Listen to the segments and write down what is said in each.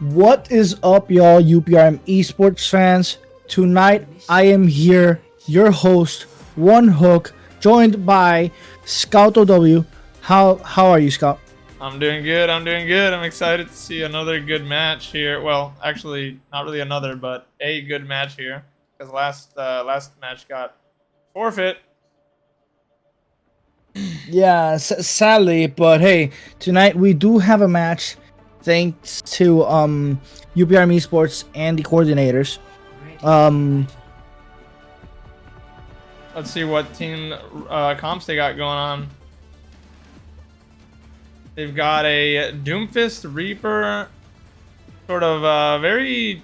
What is up, y'all, UPRM esports fans? Tonight, I am here, your host, One Hook, joined by Scout OW. How are you, Scout? I'm doing good. I'm doing good. I'm excited to see another good match here. Well, actually, not really another, but a good match here. Because last match got forfeit. Yeah, sadly, but hey, tonight we do have a match, thanks to UPRM esports and the coordinators. Um, Let's see what team comps they got going on. They've got a Doomfist Reaper, sort of very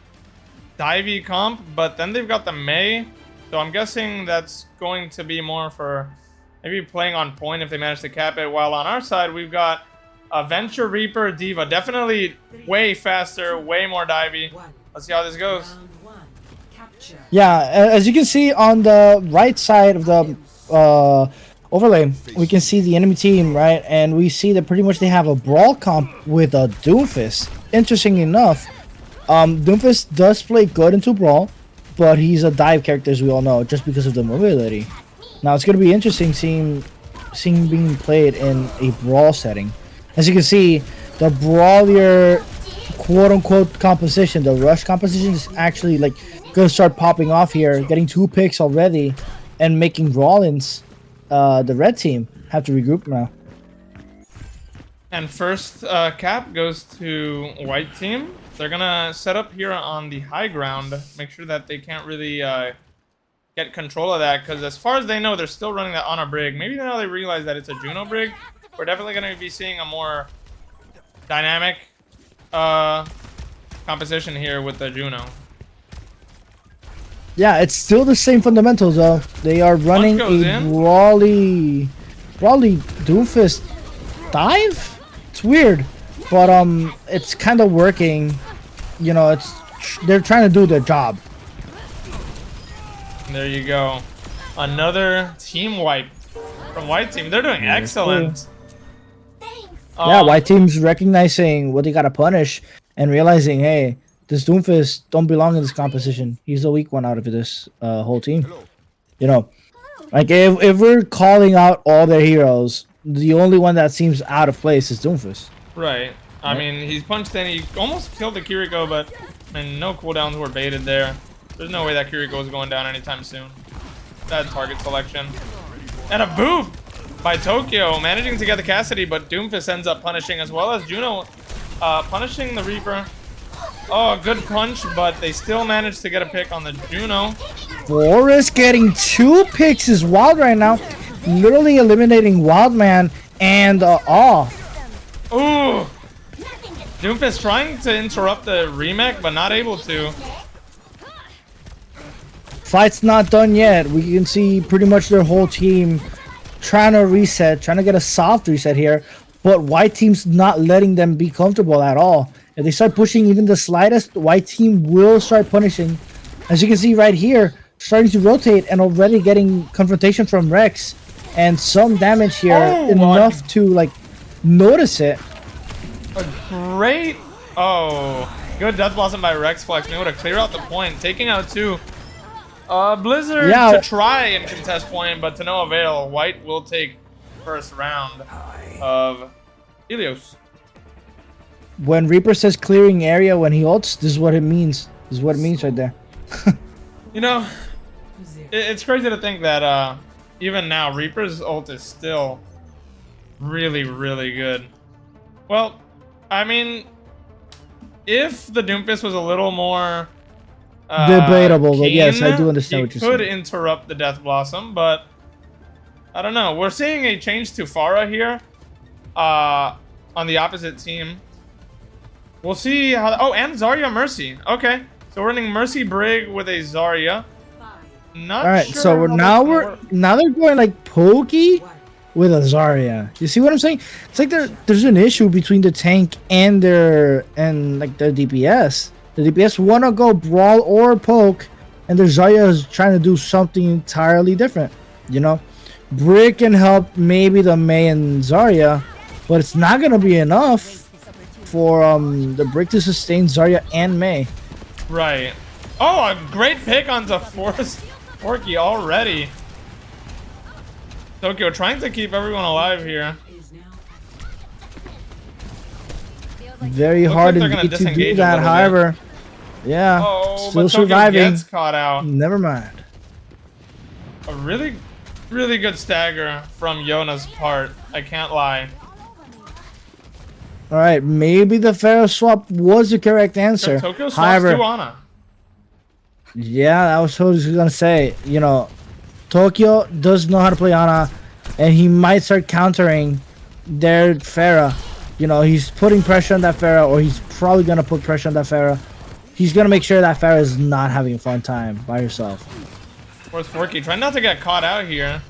divey comp, but then they've got the Mei. So I'm guessing that's going to be more for maybe playing on point if they manage to cap it. While on our side, we've got a Venture Reaper Diva. Definitely way faster, way more divey. Let's see how this goes. yeah, as you can see on the right side of the overlay, we can see the enemy team, right? And we see that pretty much they have a brawl comp with a Doomfist. Interesting enough, Doomfist does play good into brawl, but he's a dive character, as we all know, just because of the mobility. Now it's going to be interesting seeing being played in a brawl setting. As you can see, the brawlier quote-unquote composition, the rush composition, is actually like going to start popping off here, getting 2 picks already, and making Rollins, the red team, have to regroup now. And first cap goes to white team. They're gonna set up here on the high ground, make sure that they can't really get control of that, because as far as they know, they're still running that on a brig. Maybe now they realize that it's a Juno brig. We're definitely going to be seeing a more dynamic composition here with the Juno. Yeah, it's still the same fundamentals though. They are running a brawly Doomfist dive. It's weird, but it's kind of working. You know, they're trying to do their job. There you go. Another team wipe from white team. They're doing excellent. Yeah, white team's recognizing what they gotta punish and realizing, hey, this Doomfist don't belong in this composition. He's the weak one out of this whole team. You know, like if we're calling out all their heroes, the only one that seems out of place is Doomfist. Right. I mean, he's punched in. He almost killed the Kiriko, but I mean, no cooldowns were baited there. There's no way that Kiriko is going down anytime soon. Bad target selection. And a boob by Tokyo, managing to get the Cassidy, but Doomfist ends up punishing, as well as Juno punishing the Reaper. Oh, good punch, but they still managed to get a pick on the Juno. Forrest getting 2 picks is wild right now. Literally eliminating Wildman and Ooh! Doomfist trying to interrupt the remake, but not able to. Fight's not done yet. We can see pretty much their whole team trying to reset, trying to get a soft reset here, but white team's not letting them be comfortable at all. If they start pushing even the slightest, white team will start punishing. As you can see right here, starting to rotate and already getting confrontation from Rex and some damage here, enough to like notice it. A great, good Death Blossom by Rex Flex, being able to clear out the point, taking out 2. Blizzard to try and contest point, but to no avail. White will take first round of Helios. When Reaper says clearing area when he ults, this is what it means. This is what it means right there. You know, it's crazy to think that even now, Reaper's ult is still really, really good. Well, I mean, if the Doomfist was a little more debatable, but yes, I do understand what you're saying. He could interrupt the Death Blossom, but I don't know. We're seeing a change to Pharah here on the opposite team. We'll see how... Oh, and Zarya Mercy. Okay, so we're running Mercy Brig with a Zarya. Not all right, sure so now they're going like pokey with a Zarya. You see what I'm saying? It's like there's an issue between the tank and their DPS. The DPS want to go brawl or poke, and the Zarya is trying to do something entirely different. You know, Brick can help maybe the Mei and Zarya, but it's not gonna be enough for the break to sustain Zarya and Mei. Right. Oh, a great pick onto Forest Forky already. Tokyo trying to keep everyone alive here. Very Looks hard like they're indeed gonna to do disengage a that. little However, yeah, Oh, still but Tokyo surviving. gets caught out. Never mind. A really, really good stagger from Yona's part. I can't lie. All right, maybe the Pharaoh swap was the correct answer. Tokyo swaps However, to Ana. yeah, that was what I was gonna say. You know, Tokyo does know how to play Ana, and he might start countering their Pharah. You know, he's putting pressure on that Pharah, or he's probably gonna put pressure on that Pharah. He's gonna make sure that Pharah is not having a fun time by herself. Where's Forky? Trying not to get caught out here.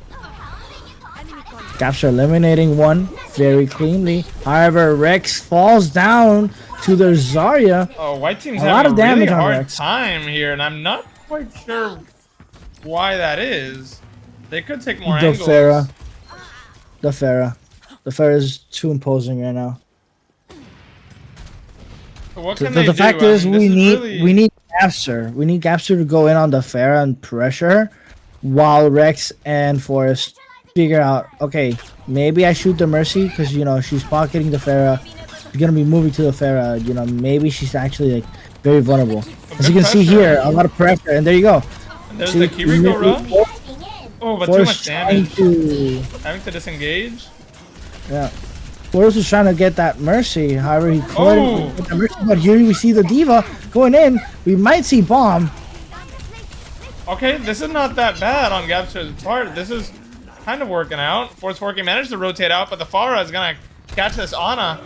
Capture eliminating one very cleanly. However, Rex falls down to their Zarya. Oh, white team's A lot having of a really damage on hard Rex. time here, and I'm not quite sure why that is. They could take more The angles. Pharah. The Pharah. The Pharah is too imposing right now. But what The, can the, they the do? fact I is, mean, this we really- need Gapster. We need Gapster to go in on the Pharah and pressure her, while Rex and Forrest figure out, okay, maybe I shoot the Mercy because, you know, she's pocketing the Pharah. She's gonna be moving to the Pharah. You know, maybe she's actually like very vulnerable. As you can see here, a lot of pressure, and there you go. And there's See, the Kiriko rush. Oh, but too much Forrest trying damage. to, Having to disengage. yeah. Forrest was trying to get that Mercy. However, he couldn't Oh. get the Mercy. But here we see the Diva going in. We might see Bomb. Okay, this is not that bad on Gapster's part. This is kind of working out. Force Forky managed to rotate out, but the Pharah is gonna catch this Ana.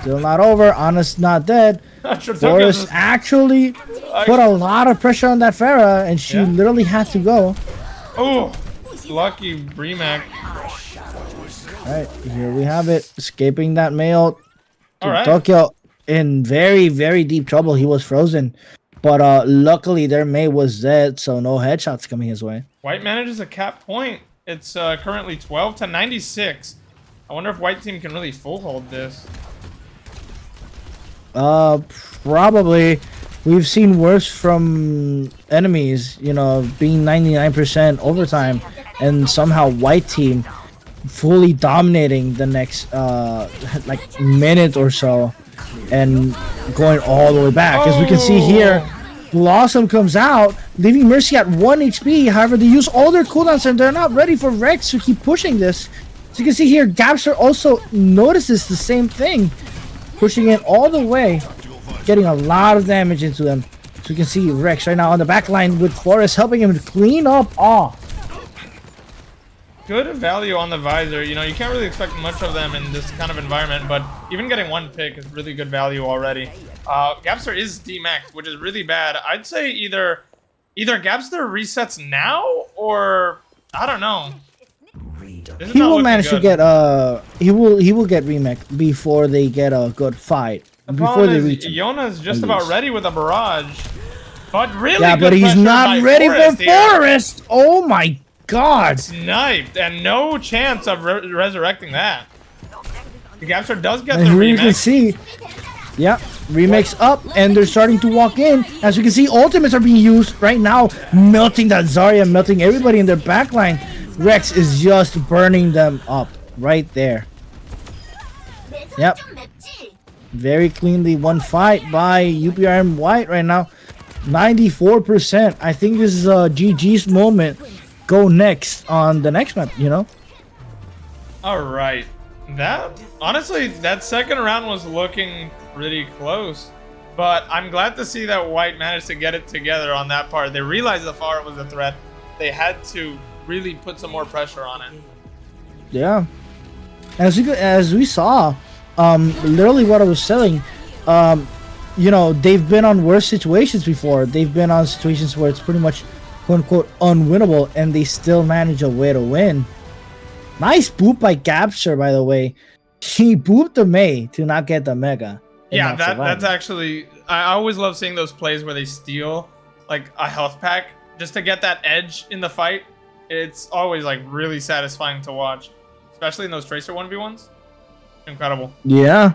Still not over. Ana's not dead. Sure, Forrest Tokyo's- actually put a lot of pressure on that Pharah, and she Yeah. literally had to go. Oh, lucky Bremac. Alright, here we have it. Escaping that male. All right. Tokyo in very, very deep trouble. He was frozen. But luckily their Mei was dead, so no headshots coming his way. White manages a cap point. It's currently 12 to 96. I wonder if white team can really full hold this. Probably. We've seen worse from enemies, you know, being 99% overtime, and somehow white team fully dominating the next like minute or so and going all the way back. As we can see here, Blossom comes out, leaving Mercy at 1 HP. However, they use all their cooldowns and they're not ready for Rex to keep pushing this. So you can see here, Gapster also notices the same thing, pushing it all the way, getting a lot of damage into them. So you can see Rex right now on the back line with Forrest helping him to clean up all. Good value on the visor. You know, you can't really expect much of them in this kind of environment, but even getting one pick is really good value already. Gapster is D-maxed, which is really bad. I'd say either Gapster resets now, or I don't know. This is He not will looking manage to good. get he will get remake before they get a good fight. The Before problem they is reach. Yona's just about ready with a barrage, but really Yeah, good but he's pressure not by ready Forrest for here. Forrest. Oh my God! Sniped, and no chance of resurrecting that. The Gapster does get And the here you can remix. see, yeah, remakes up, and they're starting to walk in. As you can see, ultimates are being used right now, melting that Zarya, melting everybody in their backline. Rex is just burning them up right there. Yep. Very cleanly one fight by UPRM White right now. 94%. I think this is a GG's moment. Go next on the next map, you know? All right, that honestly, that second round was looking pretty close, but I'm glad to see that White managed to get it together on that part. They realized the Pharah was a threat. They had to really put some more pressure on it. Yeah. As we saw, literally what I was saying, you know, they've been on worse situations before. They've been on situations where it's pretty much quote unquote unwinnable, and they still manage a way to win. Nice boop by Gapster, by the way. He booped the Mei to not get the Mega. and Yeah, not survive. that's actually, I always love seeing those plays where they steal like a health pack just to get that edge in the fight. It's always like really satisfying to watch, especially in those Tracer 1v1s. Incredible. Yeah.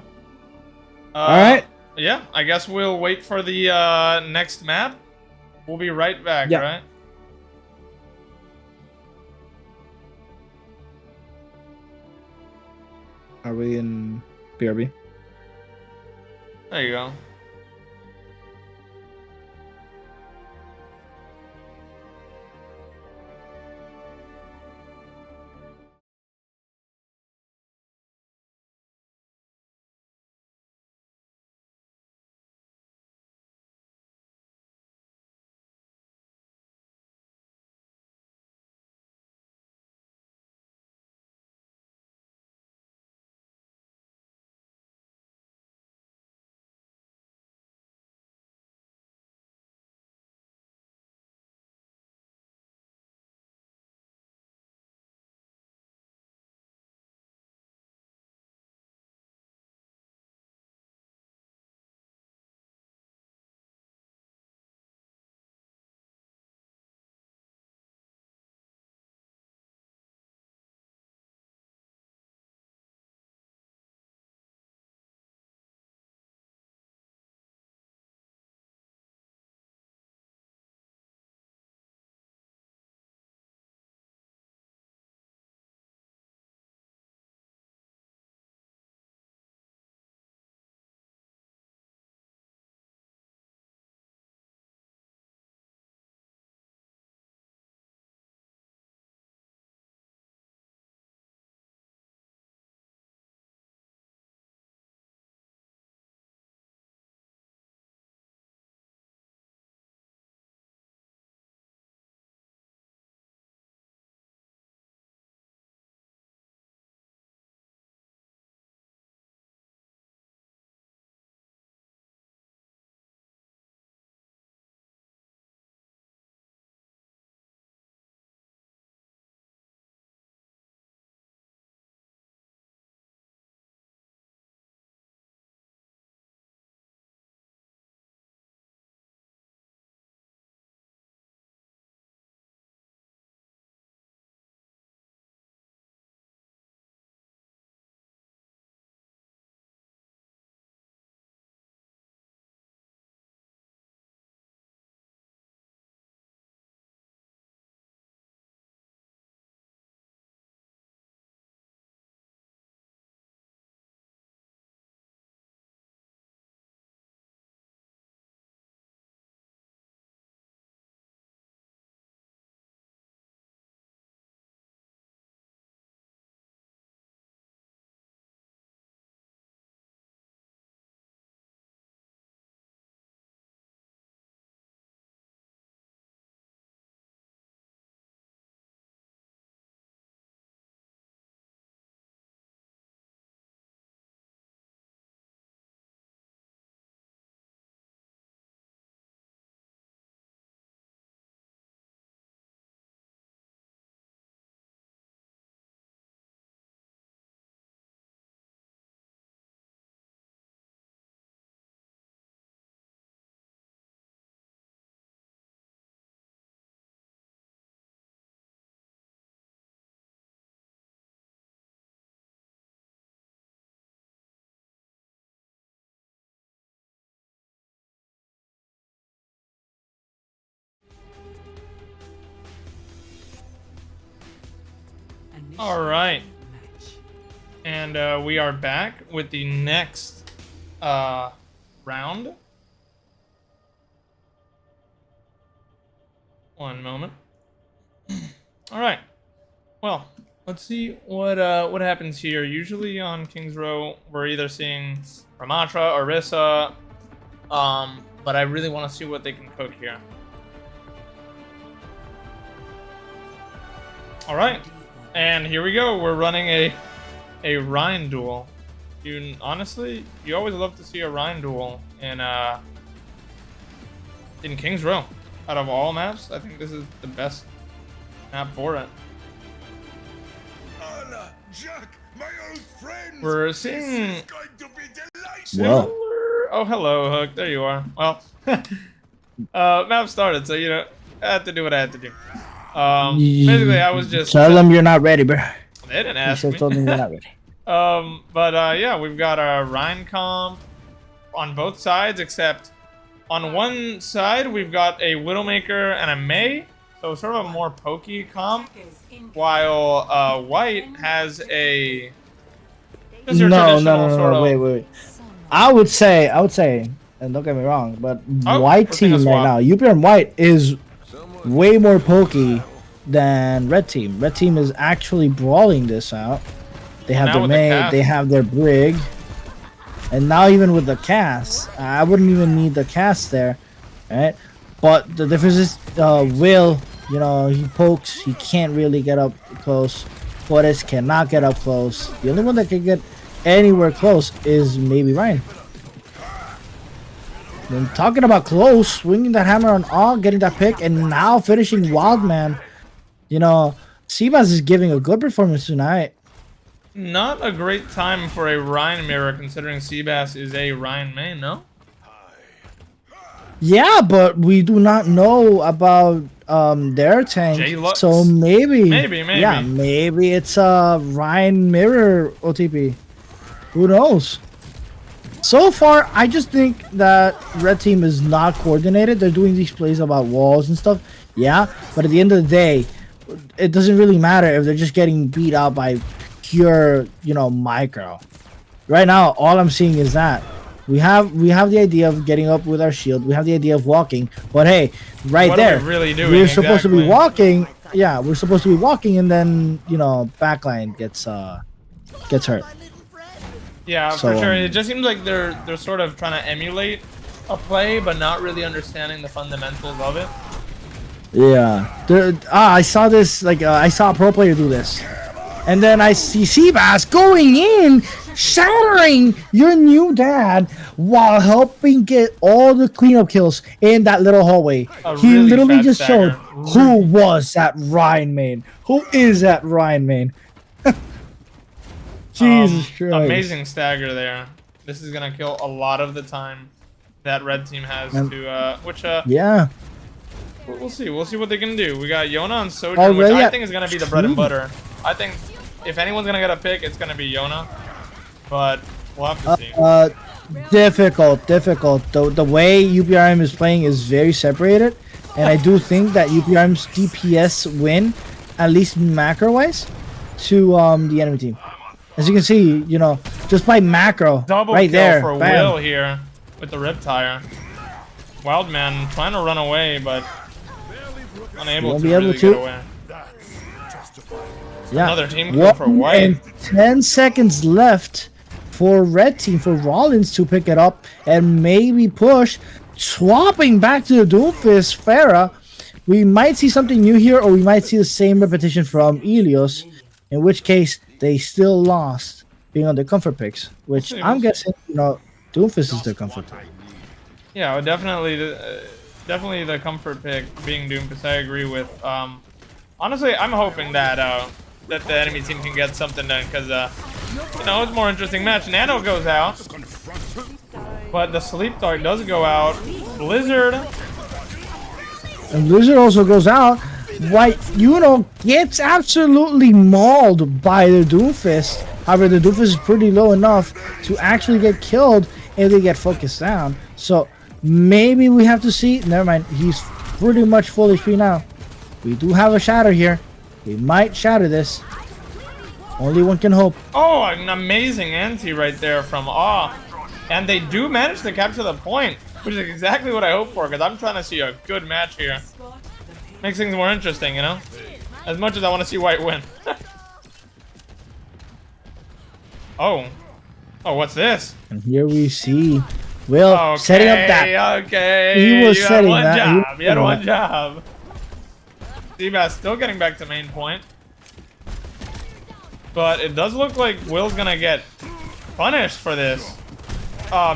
All right. Yeah, I guess we'll wait for the next map. We'll be right back, Yeah. right? Are we in BRB? There you go. All right. And we are back with the next round. One moment. All right. Well, let's see what happens here. Usually on King's Row, we're either seeing Ramatra or Rissa, but I really want to see what they can cook here. All right, and here we go. We're running a Rhine duel. Honestly, you always love to see a Rhine duel in King's Row. Out of all maps, I think this is the best map for it. Jack, my old friend. We're seeing going to be Well. Oh, hello, Hook. There you are. Well, map started, so you know I had to do what I had to do. Basically, I was just tell them you're not ready, bro. They didn't You ask should me. have told them you're not ready. Yeah, we've got a Rhine comp on both sides, except on one side we've got a Widowmaker and a Mei, so sort of a more pokey comp, while White has a just your No, no, traditional no, no, sort no. of. Wait. I would say, and don't get me wrong, but Oh, white we're seeing a team right swap. now, UPR white is way more pokey than red team. Red team is actually brawling this out. They have Now their with the May, cast. they have their Brig, and now even with the cast, I wouldn't even need the cast there, right? But the difference is, Will, you know, he pokes, he can't really get up close. Forrest cannot get up close. The only one that can get anywhere close is maybe Ryan. Then talking about close, swinging that hammer on all, getting that pick, and now finishing Wildman. You know, Seabass is giving a good performance tonight. Not a great time for a Rhine mirror, considering Seabass is a Rhine main, no? Yeah, but we do not know about their tank. J-Lux. So maybe. Maybe. Yeah, maybe it's a Ryan mirror OTP. Who knows? So far, I just think that red team is not coordinated. They're doing these plays about walls and stuff. Yeah, but at the end of the day, it doesn't really matter if they're just getting beat out by pure, you know, micro. Right now, all I'm seeing is that we have the idea of getting up with our shield. We have the idea of walking. But hey, right What there, are we really doing? we're supposed to be Exactly. walking. Yeah, we're supposed to be walking, and then, you know, backline gets hurt. Yeah, So, for sure. It just seems like they're sort of trying to emulate a play, but not really understanding the fundamentals of it. Yeah. I saw this, like, I saw a pro player do this. And then I see Seabass going in, shattering your new dad while helping get all the cleanup kills in that little hallway. A He really literally fat just stagger. showed who was that Ryan main. Who is that Ryan main? Jesus Christ. Amazing stagger there. This is gonna kill a lot of the time that red team has to, Yeah. we'll see. We'll see what they can do. We got Yona and Sojourn, which I think is gonna be the bread and butter. I think if anyone's gonna get a pick, it's gonna be Yona. But we'll have to see. Difficult. The way UPRM is playing is very separated, and I do think that UPRM's DPS win, at least macro-wise, to the enemy team. As you can see, you know, just by macro, Double right kill there, for bam. Will here with the Riptire. Wildman trying to run away, but unable Won't to be able really to. get away. Yeah. Another team kill for White. And 10 seconds left for red team, for Rollins to pick it up and maybe push. Swapping back to the Doomfist Pharah. We might see something new here, or we might see the same repetition from Ilios, in which case they still lost, being on the comfort picks, which I'm guessing, you know, Doomfist is their comfort pick. Yeah, well, definitely the comfort pick being Doomfist. I agree with. Honestly, I'm hoping that that the enemy team can get something done, because you know, it's a more interesting match. Nano goes out, but the Sleep Dart does go out. Blizzard. And Blizzard also goes out. White, you know, gets absolutely mauled by the Doomfist. However, the Doomfist is pretty low enough to actually get killed if they get focused down. So maybe we have to see. Never mind. He's pretty much full HP now. We do have a shatter here. We might shatter this. Only one can hope. Oh, an amazing anti right there from Awe. And they do manage to capture the point, which is exactly what I hope for, because I'm trying to see a good match here. Makes things more interesting, you know? As much as I want to see White win. Oh, what's this? And here we see Will setting up that. Okay, He was you setting had one that. job. You had one job. Seabass still getting back to main point. But it does look like Will's gonna get punished for this.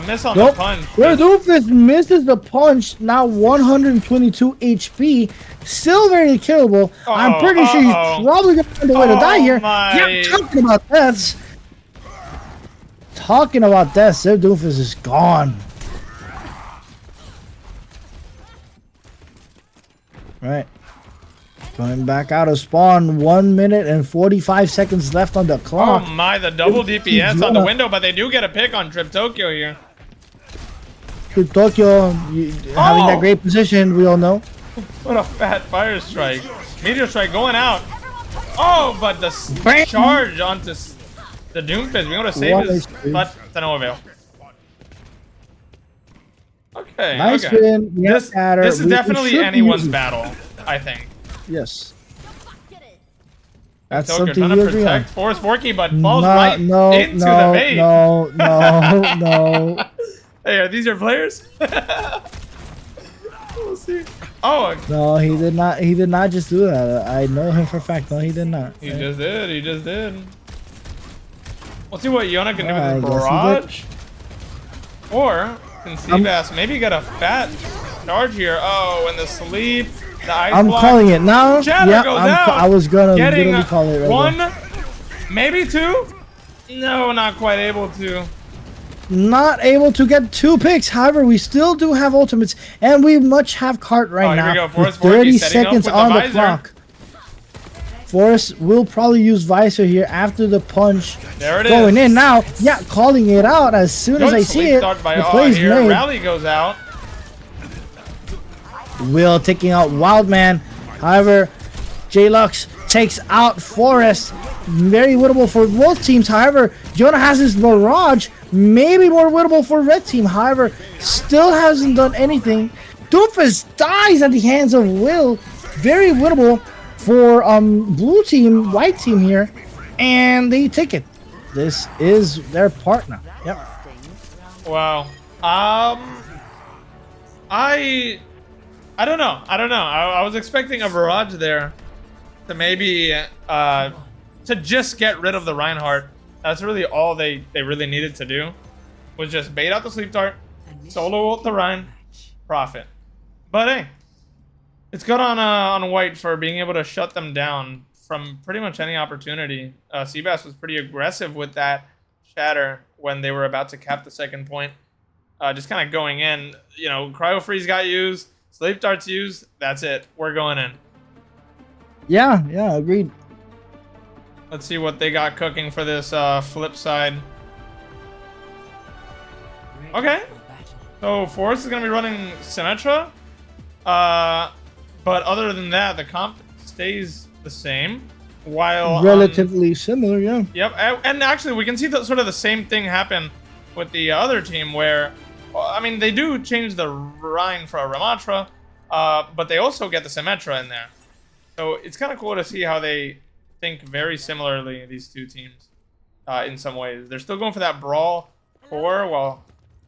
Miss on the punch. The Doomfist misses the punch. Now 122 HP. Still very killable. I'm pretty sure he's probably gonna find a way to die here. Yeah, talking about deaths. Their Doomfist is gone. Right. Coming back out of spawn. 1 minute and 45 seconds left on the clock. Oh my, the double DPS on the window, but they do get a pick on Trip Tokyo here. Trip Tokyo having that great position, we all know. What a fat fire strike. Meteor strike going out. Oh, but the charge onto the Doomfist. We want to save his, but to no avail. Okay, nice okay. win. This is definitely anyone's battle, I think. Yes. That's Tokyo something trying you to agree on. protect Force Forky, but falls right into the bait. No. Hey, are these your players? We'll see. Oh. No, he did not. He did not just do that. I know him for a fact. No, he did not. He just did. He just did. We'll see what Yona can do with his barrage. Or can Seabass maybe get a fat charge here? Oh, and the sleep. The ice I'm block. calling it now. Shatter goes out. I was gonna getting literally call it right one, now. maybe two. No, not quite able to. Not able to get 2 picks. However, we still do have ultimates, and we much have cart right now. Here we go. Forrest With 30 setting up seconds with on the visor. clock. Forrest will probably use Visor here after the punch. There it going is. in now. Yeah, calling it out as soon as I see it. By The play's here. made. Rally goes out. Will taking out Wildman. However, J-Lux takes out Forrest. Very winnable for both teams. However, Jonah has his barrage. Maybe more winnable for red team. However, still hasn't done anything. Doofus dies at the hands of Will. Very winnable for blue team, white team here. And they take it. This is their partner. Yep. Wow. I don't know. I was expecting a barrage there to maybe to just get rid of the Reinhardt. That's really all they really needed to do, was just bait out the sleep dart, solo ult the Rein, profit. But hey, it's good on white for being able to shut them down from pretty much any opportunity. Seabass was pretty aggressive with that shatter when they were about to cap the second point. Just kind of going in, you know, Cryo Freeze got used, Sleep Dart's used, that's it. We're going in. Yeah, agreed. Let's see what they got cooking for this flip side. Okay. So Forrest is going to be running Symmetra. But other than that, the comp stays the same. While relatively similar, yeah. Yep, and actually we can see sort of the same thing happen with the other team where, I mean, they do change the Rhine for a Ramatra, but they also get the Symmetra in there. So it's kind of cool to see how they think very similarly, these two teams, in some ways. They're still going for that Brawl core while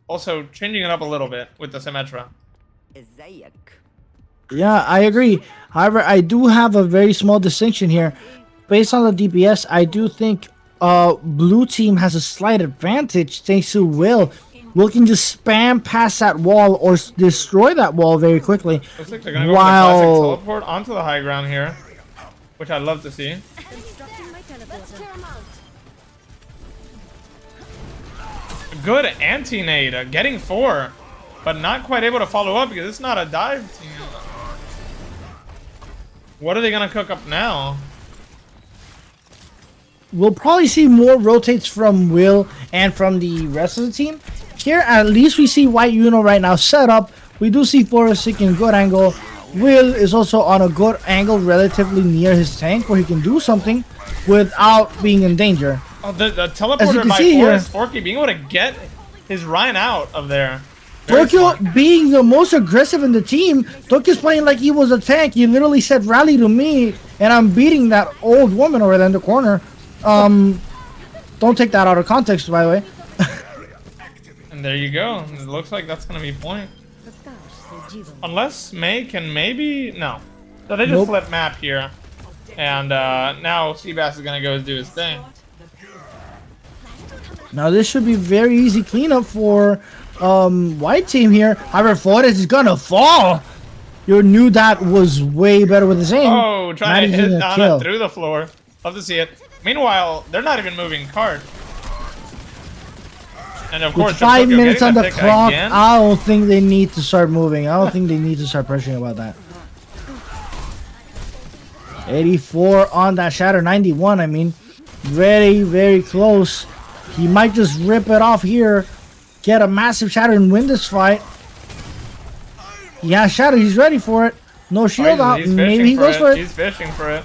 also changing it up a little bit with the Symmetra. Yeah, I agree. However, I do have a very small distinction here. Based on the DPS, I do think blue team has a slight advantage thanks to Will. Will can just spam past that wall or destroy that wall very quickly. Looks like they're gonna go for the classic teleport onto the high ground here, which I'd love to see. Good anti-nade, getting 4, but not quite able to follow up because it's not a dive team. What are they gonna cook up now? We'll probably see more rotates from Will and from the rest of the team. Here, at least we see White Uno right now set up. We do see Forrest seeking good angle. Will is also on a good angle relatively near his tank where he can do something without being in danger. Oh, the teleporter by Forrest Forky being able to get his Rhine out of there. Tokyo being the most aggressive in the team. Tokyo's playing like he was a tank. He literally said rally to me and I'm beating that old woman over there in the corner. Don't take that out of context, by the way. And there you go. It looks like that's gonna be point. Unless May can maybe no. So they just flip map here. And now Seabass is gonna go do his thing. Now this should be very easy cleanup for white team here. However, Forrest is gonna fall. You knew that was way better with his aim. Oh, trying to hit Donna through the floor. Love to see it. Meanwhile, they're not even moving card. And of course, with 5 minutes on the clock, I don't think they need to start moving. I don't think they need to start pressuring about that. 84 on that shatter. 91, I mean. Very, very close. He might just rip it off here. Get a massive shatter and win this fight. Yeah, shatter. He's ready for it. No shield out. Maybe he goes for it. He's fishing for it.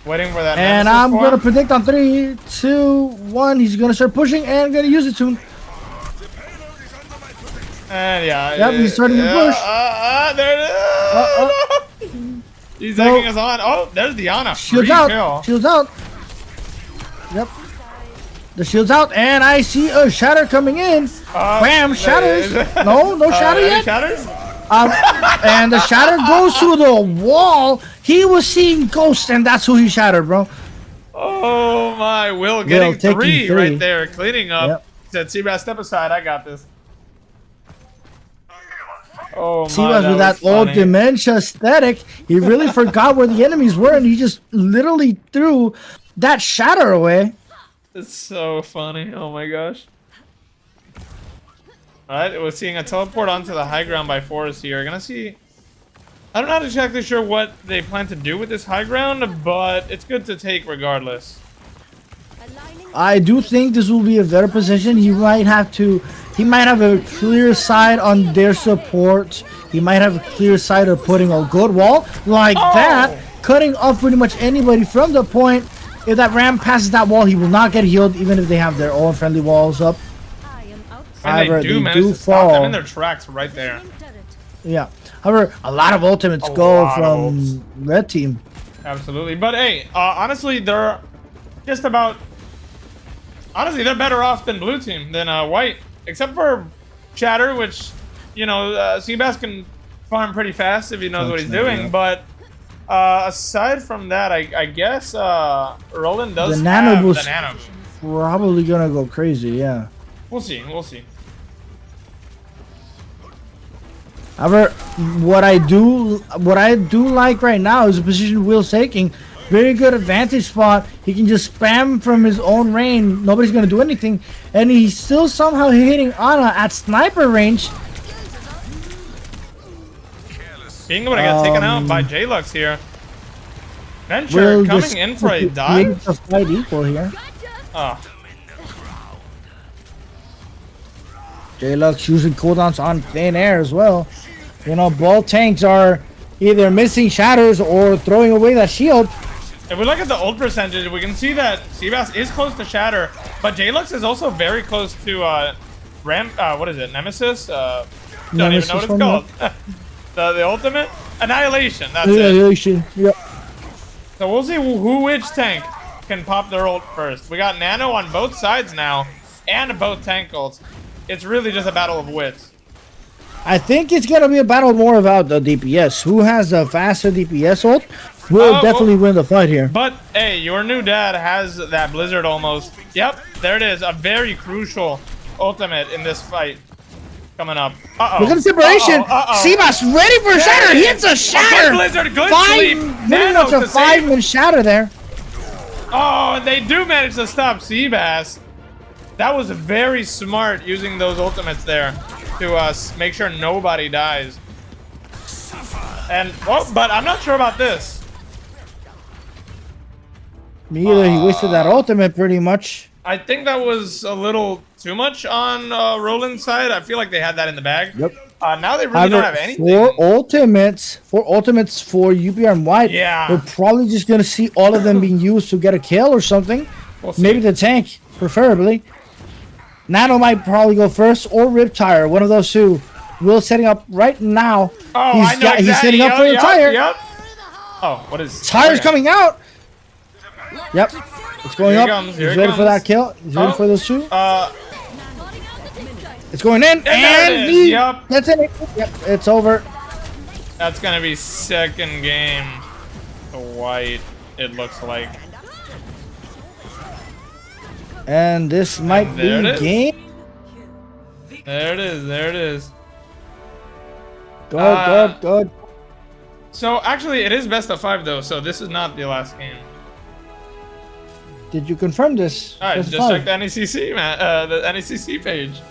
Waiting for that. And I'm going to predict on 3, 2, 1. He's going to start pushing and going to use it soon. And yeah. Yep, he's starting to push. There it is. He's taking us on. Oh, there's Diana. Shields out. Shields out. Yep. The shield's out, and I see a shatter coming in. Bam, shatters. No shatter yet. Shatters? And the shatter goes to the wall. He was seeing ghosts, and that's who he shattered, bro. Oh my, Will getting three right there, cleaning up. Yep. Said, Seabass, step aside. I got this. Oh my, Seabass with that old dementia aesthetic, he really forgot where the enemies were, and he just literally threw that shatter away. It's so funny. Oh my gosh. Alright, we're seeing a teleport onto the high ground by Forest here. Gonna see. I'm not exactly sure what they plan to do with this high ground, but it's good to take regardless. I do think this will be a better position. He might have a clear side on their support. He might have a clear side of putting a good wall like that, cutting off pretty much anybody from the point. If that ram passes that wall, he will not get healed, even if they have their own friendly walls up. However, they do fall. Stop them in their tracks right there. Yeah. However, a lot of ultimates go from red team. Absolutely. But hey, honestly, they're just about... Honestly, they're better off than blue team, than white. Except for Shatter, which, you know, Seabass can farm pretty fast if he knows what he's doing. But aside from that, I guess Roland does have the nano. Probably gonna go crazy, yeah. We'll see. We'll see. However, what I do like right now is the position Will's taking. Very good advantage spot. He can just spam from his own range. Nobody's gonna do anything, and he's still somehow hitting Ana at sniper range. Being able to get taken out by J-Lux here. Venture coming in for a dive. The fight equal here. J-Lux using cooldowns on thin air as well. You know, both tanks are either missing shatters or throwing away that shield. If we look at the ult percentage, we can see that Seabass is close to shatter, but J-Lux is also very close to what is it? Nemesis? Don't even know what it's called. the ultimate? Annihilation, that's it. Annihilation, yep. So we'll see which tank can pop their ult first. We got Nano on both sides now, and both tank ults. It's really just a battle of wits. I think it's gonna be a battle more about the DPS. Who has a faster DPS ult will definitely win the fight here. But hey, your new dad has that Blizzard almost. Yep, there it is. A very crucial ultimate in this fight coming up. Look at the separation. Seabass ready for a shatter. He hits a shatter. Good Blizzard, good sleep. Nano to 5-man shatter there. Oh, they do manage to stop Seabass. That was very smart using those ultimates there to make sure nobody dies. And but I'm not sure about this. Me either. He wasted that ultimate pretty much. I think that was a little too much on Roland's side. I feel like they had that in the bag. Yep. Now they really don't have anything. Four ultimates for UBR and White. Yeah. We're probably just gonna see all of them being used to get a kill or something. We'll see. Maybe the tank, preferably. Nano might probably go first, or Riptire, one of those two. Will's setting up right now. Oh, I know exactly. He's setting up for the tire. Yep. Oh, what is... Tire's coming out. Yep. It's going up. He's ready for that kill. He's ready for those two. It's going in. And yep. That's it. Yep. It's over. That's going to be second game to White, it looks like. And this might be game. There it is. There it is. Good. So actually, it is best of 5 though. So this is not the last game. Did you confirm this? All right, just check the NECC, man. The NECC page.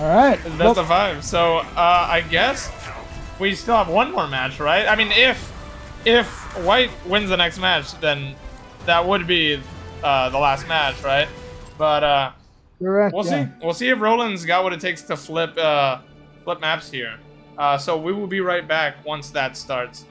All right. It's best of 5. So I guess we still have one more match, right? I mean, if if White wins the next match, then that would be the last match, right? But Correct. we'll see. We'll see if Roland's got what it takes to flip maps here. So we will be right back once that starts.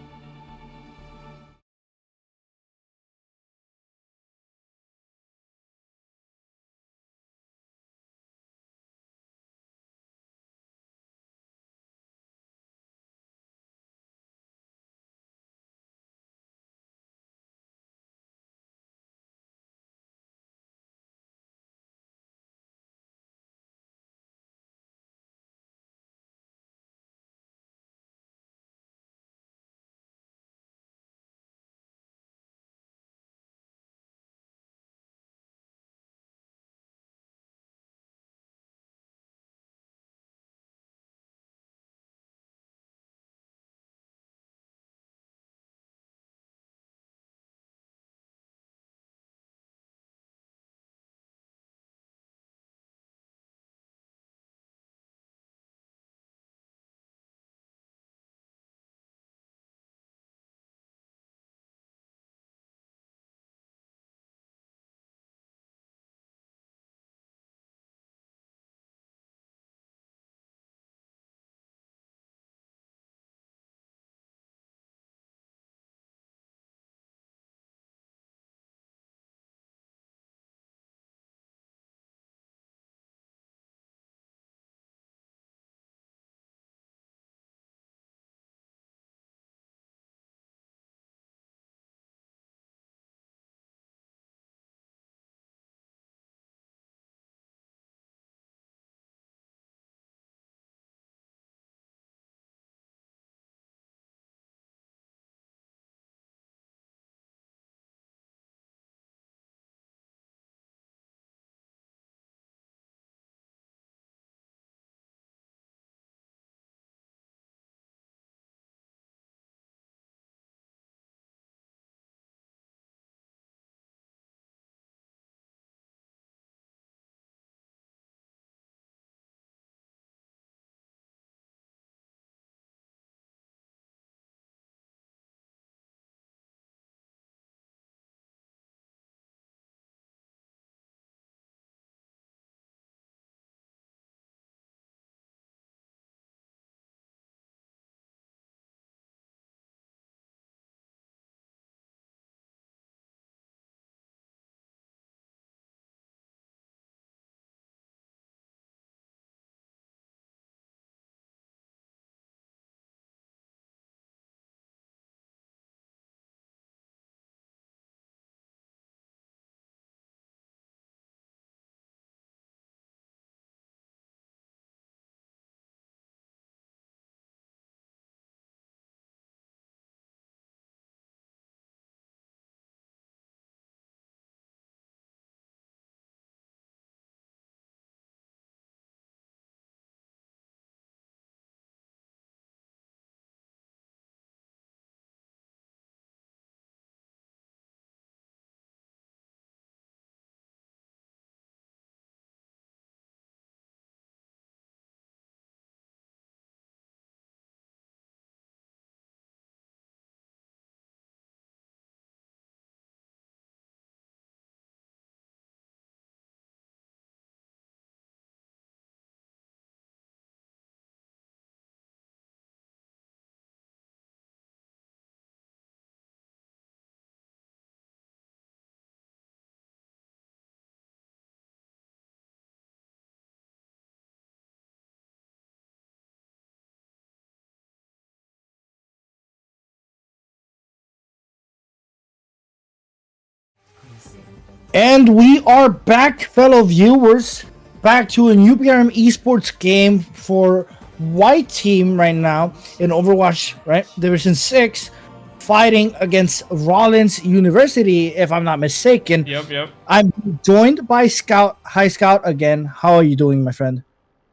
And we are back, fellow viewers, back to a new PRM esports game for White Team right now in Overwatch, right? Division 6, fighting against Rollins University, if I'm not mistaken. Yep. I'm joined by Scout. Hi, Scout, again. How are you doing, my friend?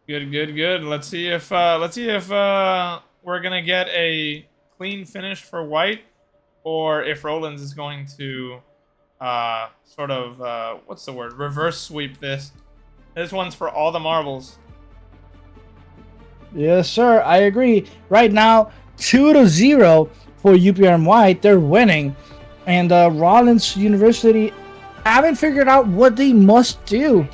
Good. Let's see if we're gonna get a clean finish for White, or if Rollins is going to sort of what's the word? Reverse sweep this. This one's for all the marbles. Yes, sir. I agree. Right now, 2-0 for UPRM White. They're winning. And Rollins University haven't figured out what they must do.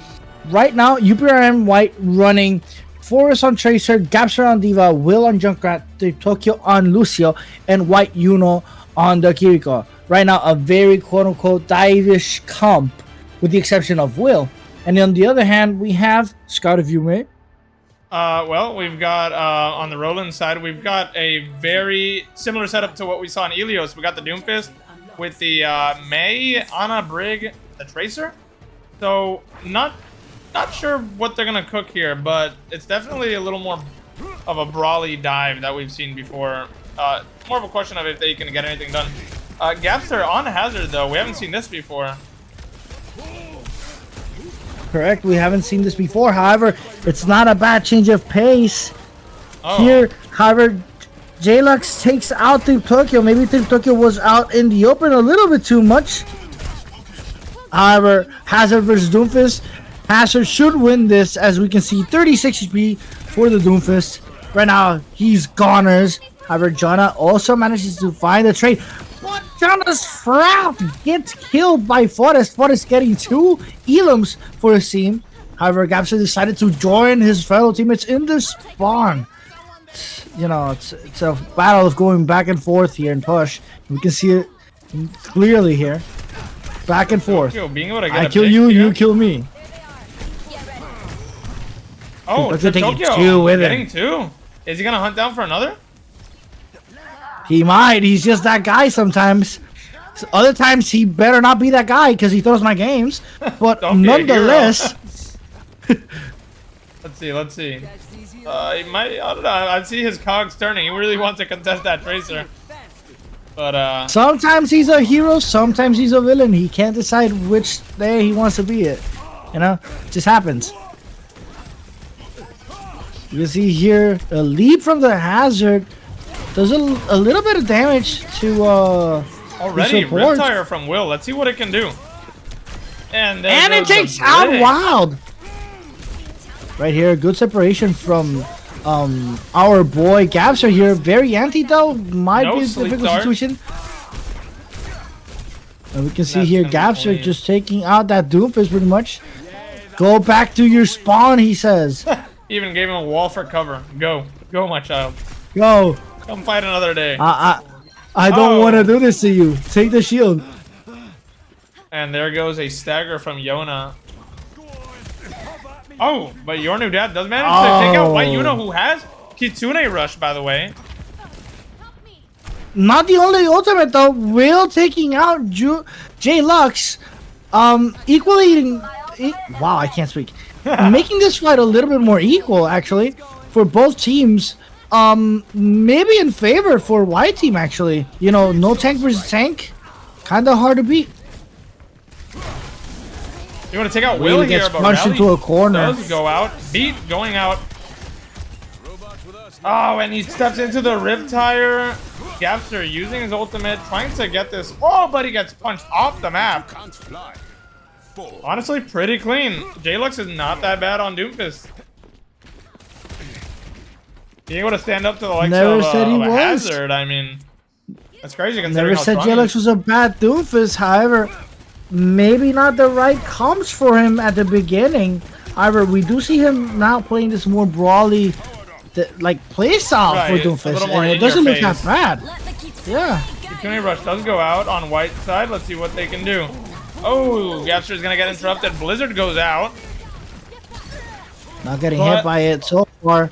Right now, UPRM White running Forest on Tracer, Gapster on Diva, Will on Junkrat, Tokyo on Lucio, and White Yuno on the Kiriko. Right now, a very quote-unquote dive-ish comp, with the exception of Will. And on the other hand, we have Scout, if you may. Well, we've got, on the Roland side, we've got a very similar setup to what we saw in Ilios. We got the Doomfist with the May, Ana, Brig, the Tracer. So, not sure what they're going to cook here, but it's definitely a little more of a brawly dive that we've seen before. More of a question of if they can get anything done. Gapster on Hazard, though. We haven't seen this before. Correct, we haven't seen this before. However, it's not a bad change of pace. Here, however, JLux takes out Team Tokyo. Maybe Team Tokyo was out in the open a little bit too much. However, Hazard versus Doomfist. Hazard should win this, as we can see 36 HP for the Doomfist. Right now, he's goners. However, Jonah also manages to find the trade. But Jonah's Sprout gets killed by Forrest. Forrest getting 2 elims for his team. However, Gapster decided to join his fellow teammates in the spawn. You know, it's a battle of going back and forth here and push. We can see it clearly here. Back and forth. Being able to get I kill you, you kill me. Oh, it's Tokyo 2 with getting him. 2. Is he gonna hunt down for another? He might. He's just that guy sometimes. Other times he better not be that guy because he throws my games. But nonetheless. Let's see. He might. I don't know. I see his cogs turning. He really wants to contest that Tracer. But sometimes he's a hero. Sometimes he's a villain. He can't decide which day he wants to be it. You know, it just happens. You see here a leap from the Hazard. Does a little bit of damage to already Riptire from Will. Let's see what it can do. And it takes out Wild. Right here, good separation from our boy Gapster here. Very anti though, might be a difficult situation. And we can see here Gapster just taking out that Doomfist pretty much. Go back to your spawn, he says. Even gave him a wall for cover. Go, my child. Go. Come fight another day. I don't want to do this to you. Take the shield. And there goes a stagger from Yona. Oh, but your new dad does manage to take out White Yuna, who has Kitsune Rush, by the way. Not the only ultimate though. Will taking out JLux. Equally. Wow, I can't speak. Making this fight a little bit more equal, actually, for both teams. Maybe in favor for White team, actually. You know, no tank versus tank. Kind of hard to beat. You want to take out Will here, but punched into a corner. Does go out. Beat going out. Oh, and he steps into the Riptire. Gapster using his ultimate, trying to get this. Oh, but he gets punched off the map. Honestly, pretty clean. JLux is not that bad on Doomfist. Being able to stand up to the likes of Hazard, I mean, that's crazy considering Never said JLux was a bad Doomfist, however, maybe not the right comps for him at the beginning. However, we do see him now playing this more brawly, like, playstyle for Doomfist, and it doesn't look that bad. Yeah. Kitsune Rush does go out on White side. Let's see what they can do. Oh, Gapster is going to get interrupted. Blizzard goes out. Not getting hit by it so far.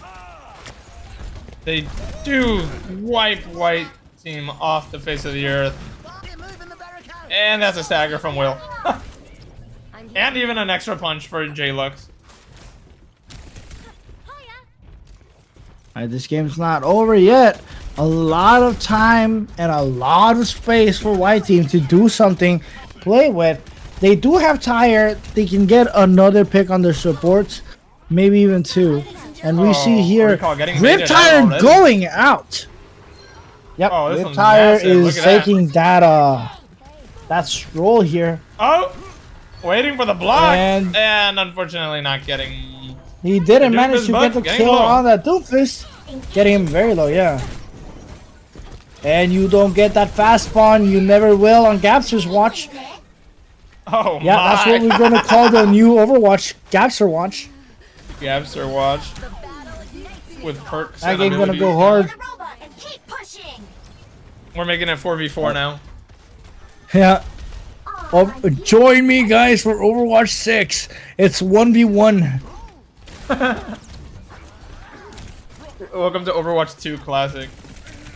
They do wipe White team off the face of the earth. And that's a stagger from Will. And even an extra punch for JLux. Alright, this game's not over yet. A lot of time and a lot of space for White team to do something, play with. They do have Tire. They can get another pick on their supports, maybe even 2. And we see here Riptire going out. Yep, Riptire is taking that stroll here. Oh, waiting for the block, and unfortunately not getting. He didn't manage to get the kill on that Doomfist, getting him very low. Yeah. And you don't get that fast spawn. You never will on Gapster's watch. Oh Yeah, my. that's what we're gonna call the new Overwatch, Gapster watch. Gapster watch. With perks. That and game's gonna abilities. go hard. We're making it 4v4 now. Yeah. Oh, join me, guys, for Overwatch 6. It's 1v1. Welcome to Overwatch 2 Classic.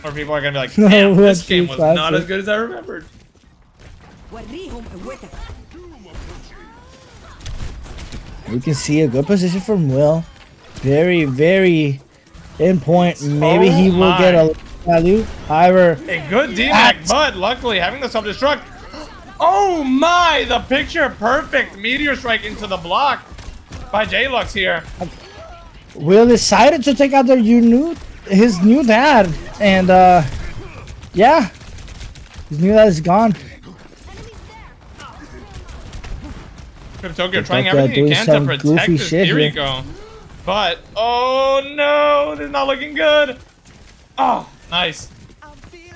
Where people are gonna be like, damn, this game was not as good as I remembered. We can see a good position from Will. Very, very in point. Maybe he will get a value. However, A good DMAC, but luckily having the self-destruct. Oh my! The picture perfect meteor strike into the block by J-Lux here. Will decided to take out his new dad, and yeah, his new dad is gone. Tokyo trying everything he can to protect his Kiriko. But, oh no, this is not looking good. Oh, nice.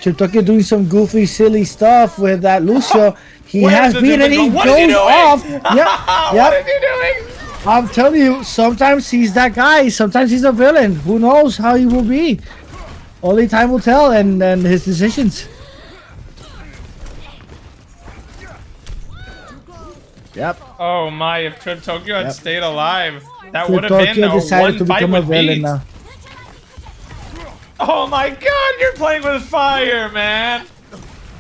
Tokyo doing some goofy, silly stuff with that Lucio. He Where has is been and he goes off. Yep, What yep. is he doing? I'm telling you, sometimes he's that guy. Sometimes he's a villain. Who knows how he will be? Only time will tell, and his decisions. Yep. Oh my, if Trip Tokyo had stayed alive, that Trip would have been Tokyo a decided to one fight become a with villain beat. now. Oh my god, you're playing with fire, man.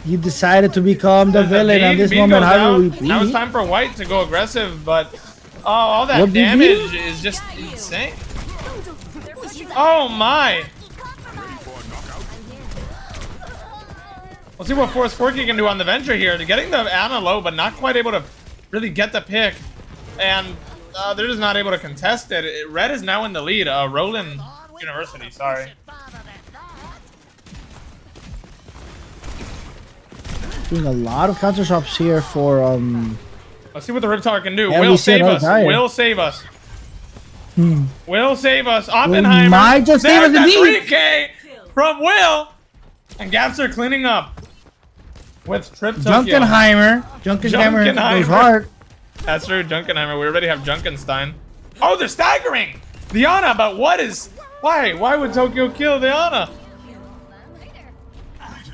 He decided to become the villain at this moment. How will we beat? Now it's time for White to go aggressive, but oh, all that What did damage is just insane. Oh my. We'll see what Force Forky can do on the Venture here. They're getting the Ana low, but not quite able to really get the pick. And they're just not able to contest it. Red is now in the lead. Roland University, sorry. Doing a lot of counter shops here for Let's see what the Rip Tower can do. Yeah, Will we see save another us. guy. Will save us. Will save us. Oppenheimer. might just save us There's indeed. the 3K from Will. And Gaps are cleaning up with Trip Tokyo. Junkenheimer goes hard. That's true, Junkenheimer. We already have Junkenstein. Oh, they're staggering the Ana, but what is... Why? Why would Tokyo kill the Ana?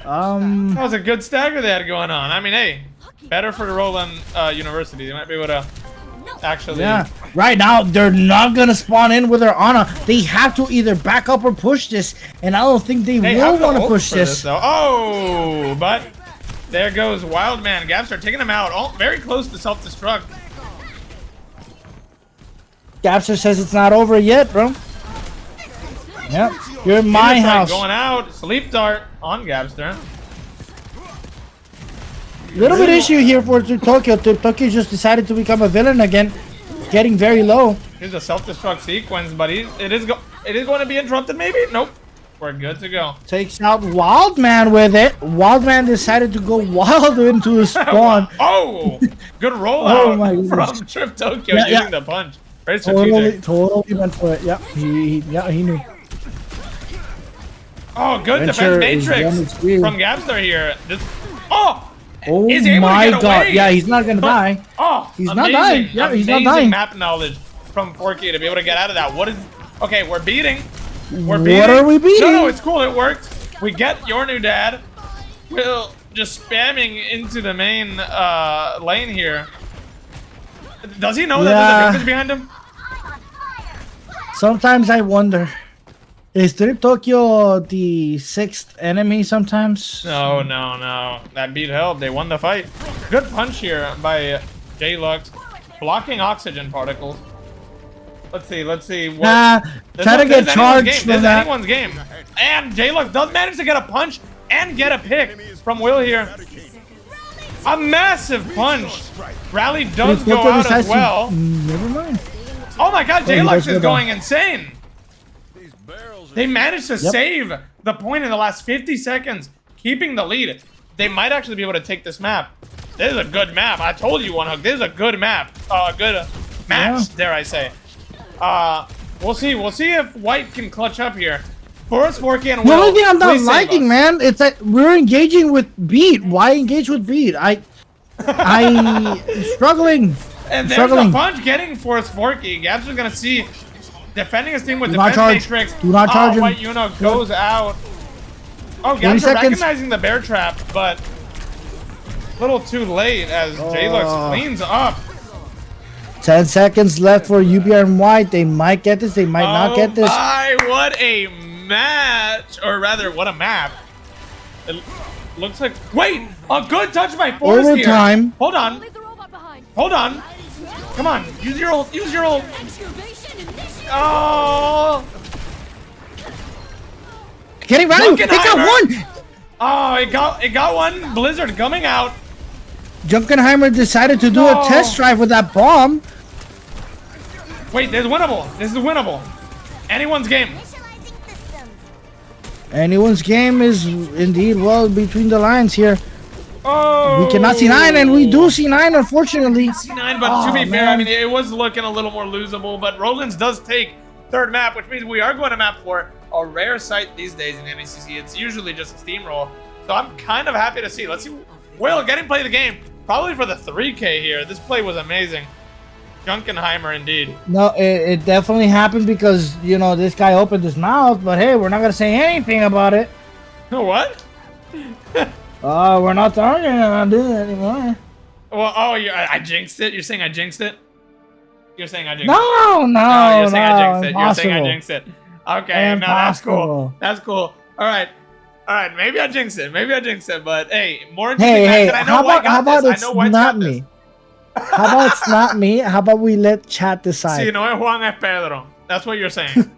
That was a good stagger they had going on. I mean, hey, better for the Roland University. They might be able to actually... Yeah. Right now, they're not going to spawn in with their Ana. They have to either back up or push this, and I don't think they will want to push this. Though. Oh, but there goes Wildman. Gaps are taking him out. Oh, very close to self-destruct. Gapster says it's not over yet, bro. Yep. You're in my house. Going out. Sleep dart on Gapster. Little bit issue here for Tokyo. Tokyo just decided to become a villain again, getting very low. Here's a self-destruct sequence, but it is going to be interrupted. Maybe. Nope. We're good to go. Takes out Wildman with it. Wildman decided to go wild into the spawn. Oh, good rollout Oh my goodness. from Trip Tokyo using the punch. Very strategic. Totally went for it. Yep. He knew. Oh, good Venture defense is matrix damage from Gapster here. Oh is able my to get god. away. Yeah, he's not gonna die. Oh, He's amazing, not dying. Yeah, he's not amazing dying. map knowledge from Forky to be able to get out of that. What is... Okay, we're beating. We're What beating. are we beating? No, it's cool. It worked. We get your new dad. Will just spamming into the main lane here. Does he know that there's a Doofus behind him? Sometimes I wonder. Is Trip Tokyo the 6th enemy sometimes? No. That beat help. They won the fight. Good punch here by J-Lux. Blocking oxygen particles. Let's see. Nah, try to get charged for This is that. anyone's game. And J-Lux does manage to get a punch and get a pick from Will here. A massive punch. Rally does go out as well. Never mind. Oh my god, he J-Lux does is go going insane. They managed to save the point in the last 50 seconds, keeping the lead. They might actually be able to take this map. This is a good map. I told you, One Hook. This is a good map. Good match, dare I say. We'll see. We'll see if White can clutch up here. Forrest, Forky, and The Will. only thing I'm not please save liking, us. man, it's that we're engaging with Beat. Why engage with Beat? I'm struggling. And there's Struggling. a punch getting Forrest, Forky. Gabs is gonna see defending his team with Do not defense charge. matrix. Do not charge him. White Yuno goes out. Oh, 20 Gabs are seconds. recognizing the bear trap, but a little too late as J-Lux cleans up. 10 seconds left for UBR and White. They might get this. They might not get this. Oh my, what a match. Or rather, what a map. It looks like... Wait! A good touch by Forrest here. Overtime. Hold on. Leave the robot behind. Hold on. Come on. Use your ult. Use your ult. Excavation initiative. Oh! Getting value. They got Junkenheimer. one. Oh, it got one. Blizzard coming out. Junkenheimer decided to do No. a test drive with that bomb. Wait, this is winnable. This is winnable. Anyone's game. Anyone's game is indeed well between the lines here. Oh! We cannot see 9, and we do see 9, unfortunately. C9, but to be fair, man. I mean, it was looking a little more losable, but Rollins does take third map, which means we are going to map 4. A rare sight these days in NECC. It's usually just a steamroll. So I'm kind of happy to see. Let's see. Will getting play the game. Probably for the 3K here. This play was amazing. Junkenheimer indeed. No, it definitely happened because, you know, this guy opened his mouth, but hey, we're not going to say anything about it. What? We're not talking about this anymore. Well, oh, I jinxed it. You're saying I jinxed it? You're saying I jinxed it? No, No, you're saying I jinxed it. You're saying I impossible. jinxed it. Okay, no, that's cool. Impossible. That's cool. All right. All right, maybe I jinxed it. Maybe I jinxed it, but hey, more interesting Hey, match, and I know White how got about this. I it's know White's not got this. me? How about it's not me? How about we let chat Si decide? no es Juan, es Pedro. That's what you're saying.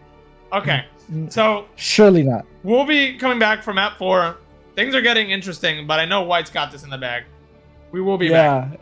Okay, so Surely not. we'll be coming back for map 4. Things are getting interesting, but I know White's got this in the bag. We will be back. Yeah.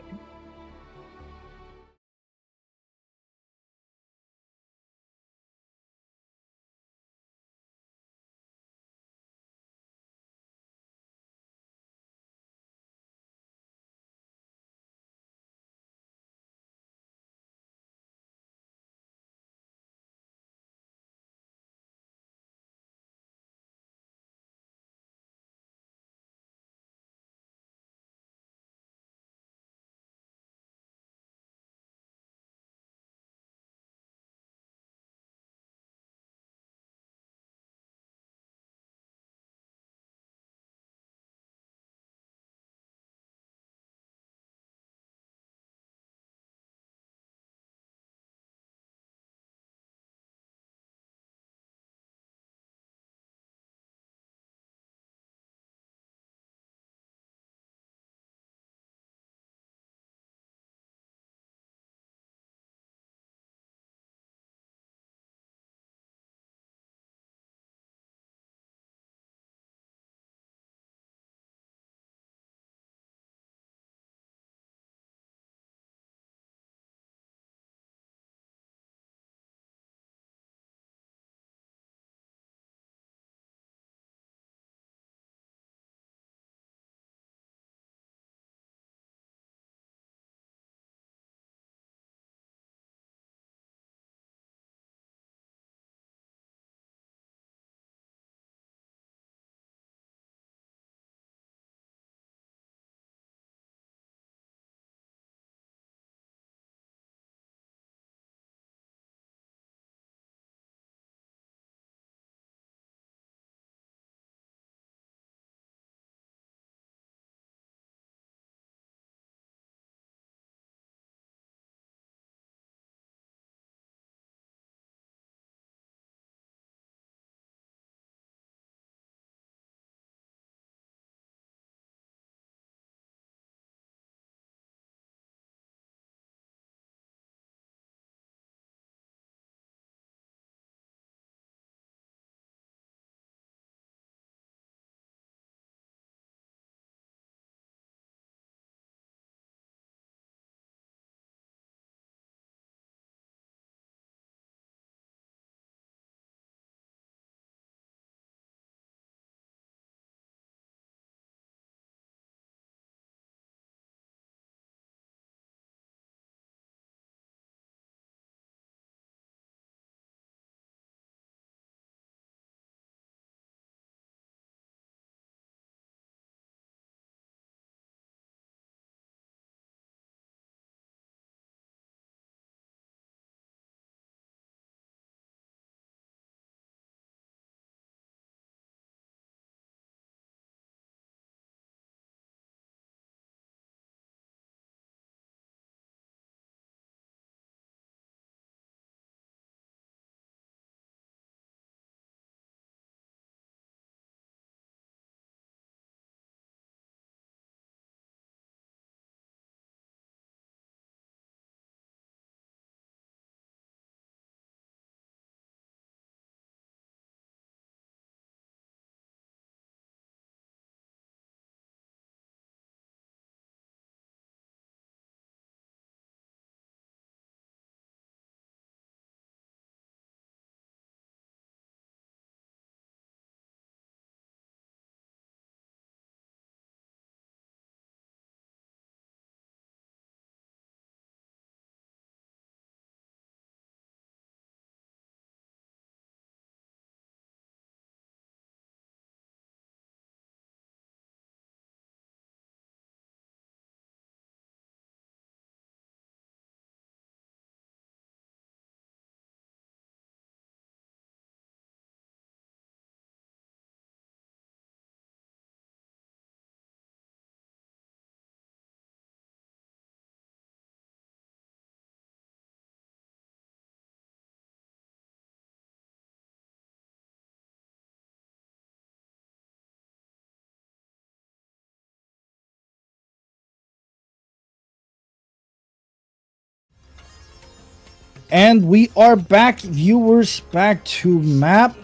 And we are back, viewers, back to map,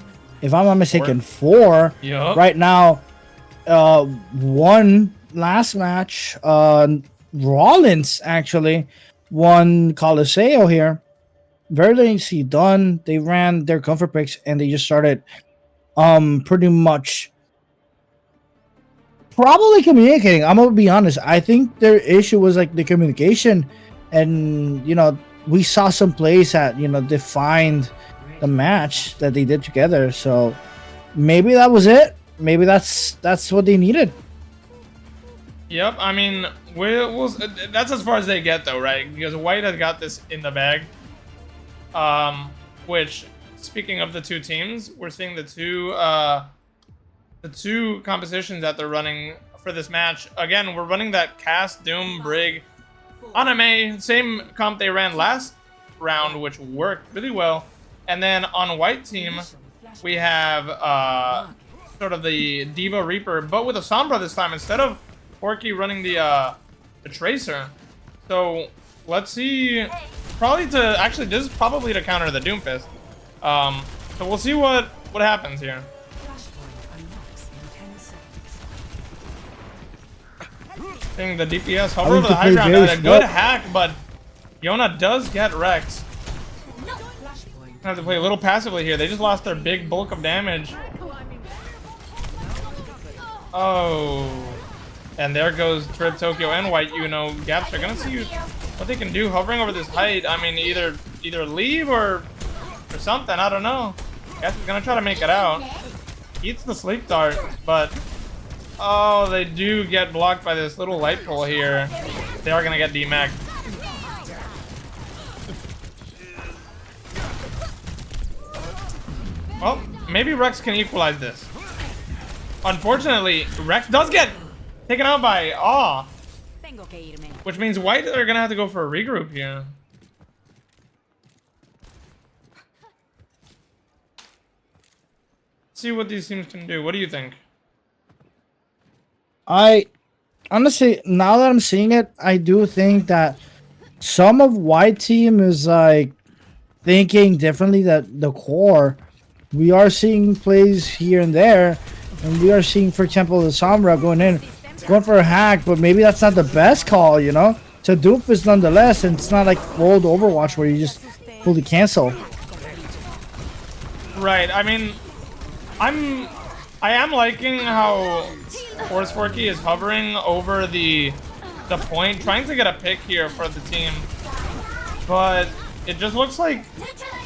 if I'm not mistaken, 4. Yup. Right now, one last match, Rollins actually won Coliseo here. Very easy done. They ran their comfort picks and they just started pretty much probably communicating. I'm gonna be honest. I think their issue was like the communication, and you know, we saw some plays that defined the match that they did together. So maybe that was it. Maybe that's what they needed. Yep, I mean, that's as far as they get, though, right? Because White has got this in the bag. Which, speaking of the two teams, we're seeing the two compositions that they're running for this match. Again, we're running that Cast, Doom, Brig, Anime, same comp they ran last round, which worked really well. And then on White team, we have sort of the Diva Reaper, but with a Sombra this time instead of Porky running the Tracer. So let's see. This is probably to counter the Doomfist. So we'll see what happens here. Seeing the DPS hover over the high ground, a good hack, but Yona does get Rex. Have to play a little passively here. They just lost their big bulk of damage. Oh, and there goes Trip, Tokyo, and White. Gaps are gonna see what they can do hovering over this height. I mean, either leave or something. I don't know. Gaps is gonna try to make it out. Eats the sleep dart, but oh, they do get blocked by this little light pole here. They are gonna get demagged. Well, maybe Rex can equalize this. Unfortunately, Rex does get taken out by Aw, which means White are gonna have to go for a regroup here. Let's see what these teams can do. What do you think? I honestly, now that I'm seeing it, I do think that some of White team is like thinking differently. That the core, we are seeing plays here and there, and we are seeing, for example, the Sombra going for a hack, but maybe that's not the best call, To Doomfist nonetheless, and it's not like old Overwatch where you just fully cancel. Right. I mean, I am liking how Force Forky is hovering over the point, trying to get a pick here for the team. But it just looks like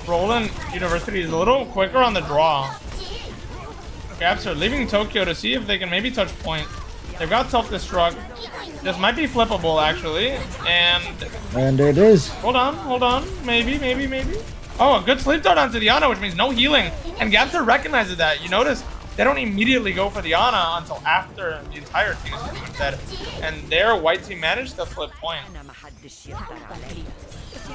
Roland University is a little quicker on the draw. Gaps are leaving Tokyo to see if they can maybe touch point. They've got self-destruct. This might be flippable, actually. And there it is. Hold on. Maybe. Oh, a good sleep dart onto the Ana, which means no healing. And Gapster recognizes that. You notice they don't immediately go for the Ana until after the entire team is dead. And their White team managed to flip point.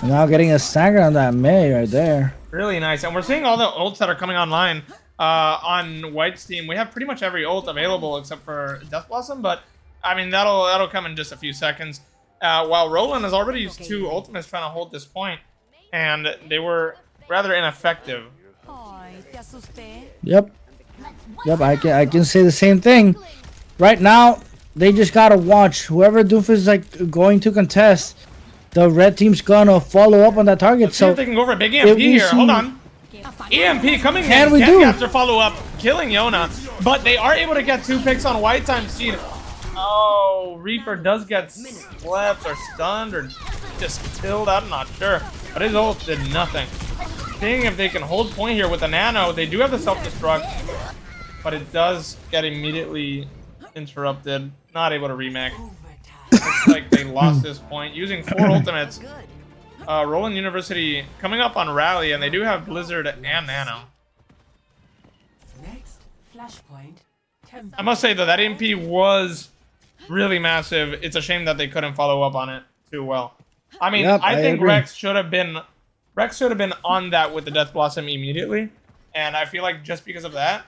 Now getting a stagger on that Mei right there. Really nice. And we're seeing all the ults that are coming online on White's team. We have pretty much every ult available except for Death Blossom, but I mean that'll come in just a few seconds. While Roland has already used 2 ultimates trying to hold this point, and they were rather ineffective. Yep, I can say the same thing. Right now, they just gotta watch whoever Doomfist is like going to contest. The red team's gonna follow up on that target. Let's see if they can go for a big EMP here. Hold on. EMP coming in. Can we do? After follow up, killing Yona, but they are able to get 2 picks on White time Seed. Oh, Reaper does get slept or stunned or just killed. I'm not sure, but his ult did nothing. Seeing if they can hold point here with a nano. They do have the self-destruct, but it does get immediately interrupted. Not able to remake. Looks like they lost this point using 4 ultimates. Roland University coming up on Rally, and they do have Blizzard and Nano. I must say though, that MP was really massive. It's a shame that they couldn't follow up on it too well. I mean, I think agree. Rex should have been on that with the Death Blossom immediately, and I feel like just because of that,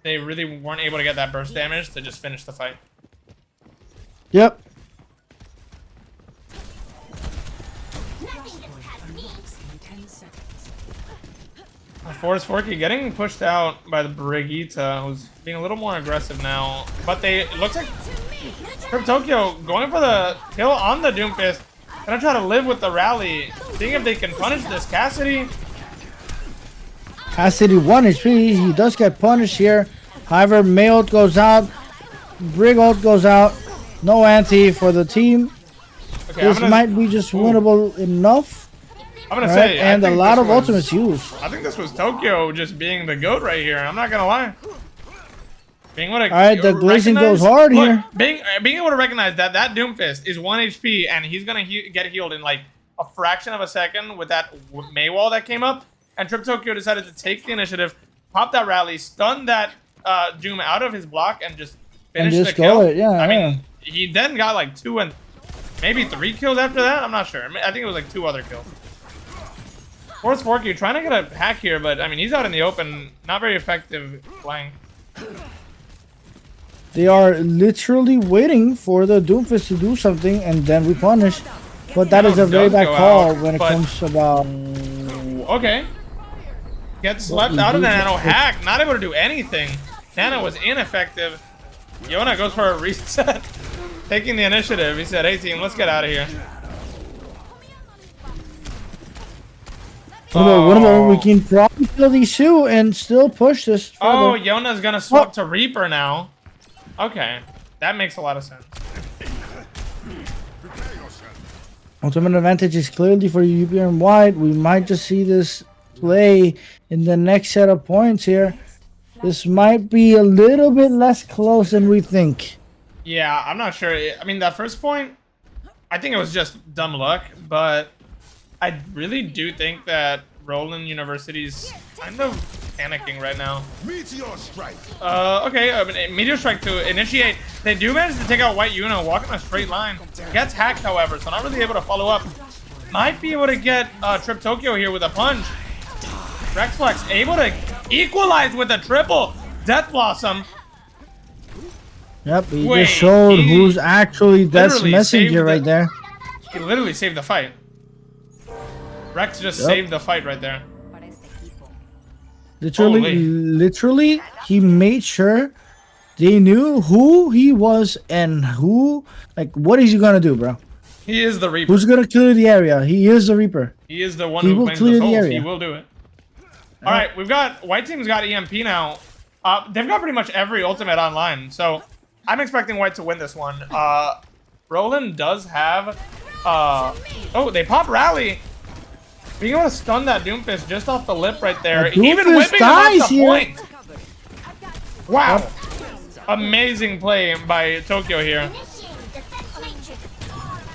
they really weren't able to get that burst damage to just finish the fight. Yep. Forrest Forky getting pushed out by the Brigitte, who's being a little more aggressive now. But it looks like Trip Tokyo going for the kill on the Doomfist. Gonna try to live with the rally. Seeing if they can punish this. Cassidy. Cassidy 1 HP. He does get punished here. However, May ult goes out. Brig ult goes out. No anti for the team. Okay, This might be just winnable enough. I'm gonna Right? say, And a lot of ultimates used. I think this was Tokyo just being the GOAT right here. I'm not gonna lie. Being able to Alright, the glazing goes hard here. Being able to recognize that Doomfist is 1 HP and he's gonna get healed in like a fraction of a second with that May wall that came up, and Trip Tokyo decided to take the initiative, pop that rally, stun that Doom out of his block, and just finish the kill. I mean, he then got like 2 and maybe 3 kills after that. I'm not sure. I think it was like 2 other kills. Forrest Forky trying to get a hack here, but I mean, he's out in the open. Not very effective flank. They are literally waiting for the Doomfist to do something and then we punish. But that is a very bad call when it comes about... Okay. Gets left out of the Nano hack. Not able to do anything. Nano was ineffective. Yona goes for a reset. Taking the initiative. He said, hey team, let's get out of here. Whatever, we can probably kill these 2 and still push this further. Oh, Yona's gonna swap to Reaper now. Okay, that makes a lot of sense. Ultimate advantage is clearly for UBM White. We might just see this play in the next set of points here. This might be a little bit less close than we think. Yeah, I'm not sure. I mean, that first point, I think it was just dumb luck, but I really do think that Roland University's kind of panicking right now. Meteor strike. Okay, Meteor Strike to initiate. They do manage to take out White Yuno, walking a straight line. Gets hacked, however, so not really able to follow up. Might be able to get Trip Tokyo here with a punch. Rexflex able to equalize with a triple. Death Blossom. Yep, he just showed who's actually Death's messenger right there. He literally saved the fight. Rex just saved the fight right there. Literally, he made sure they knew who he was and what is he gonna do, bro? He is the Reaper. Who's gonna clear the area? He is the Reaper. He is the one who claims the souls. He will do it. All right, White team's got EMP now. They've got pretty much every ultimate online, so I'm expecting White to win this one. Roland does have, oh, they pop rally. Being able to stun that Doomfist just off the lip right there. Even whipping him off the point. Wow. Amazing play by Tokyo here.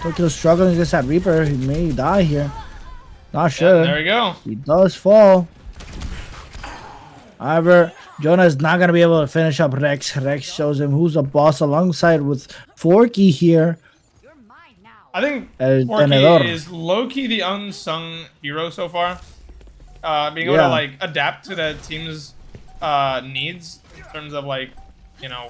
Tokyo's struggling against that Reaper. He may die here. Not sure. Yeah, there we go. He does fall. However, Jonah is not going to be able to finish up Rex. Rex shows him who's the boss alongside with Forky here. I think Forky is low-key the unsung hero so far. Being able to like adapt to the team's needs in terms of like, you know,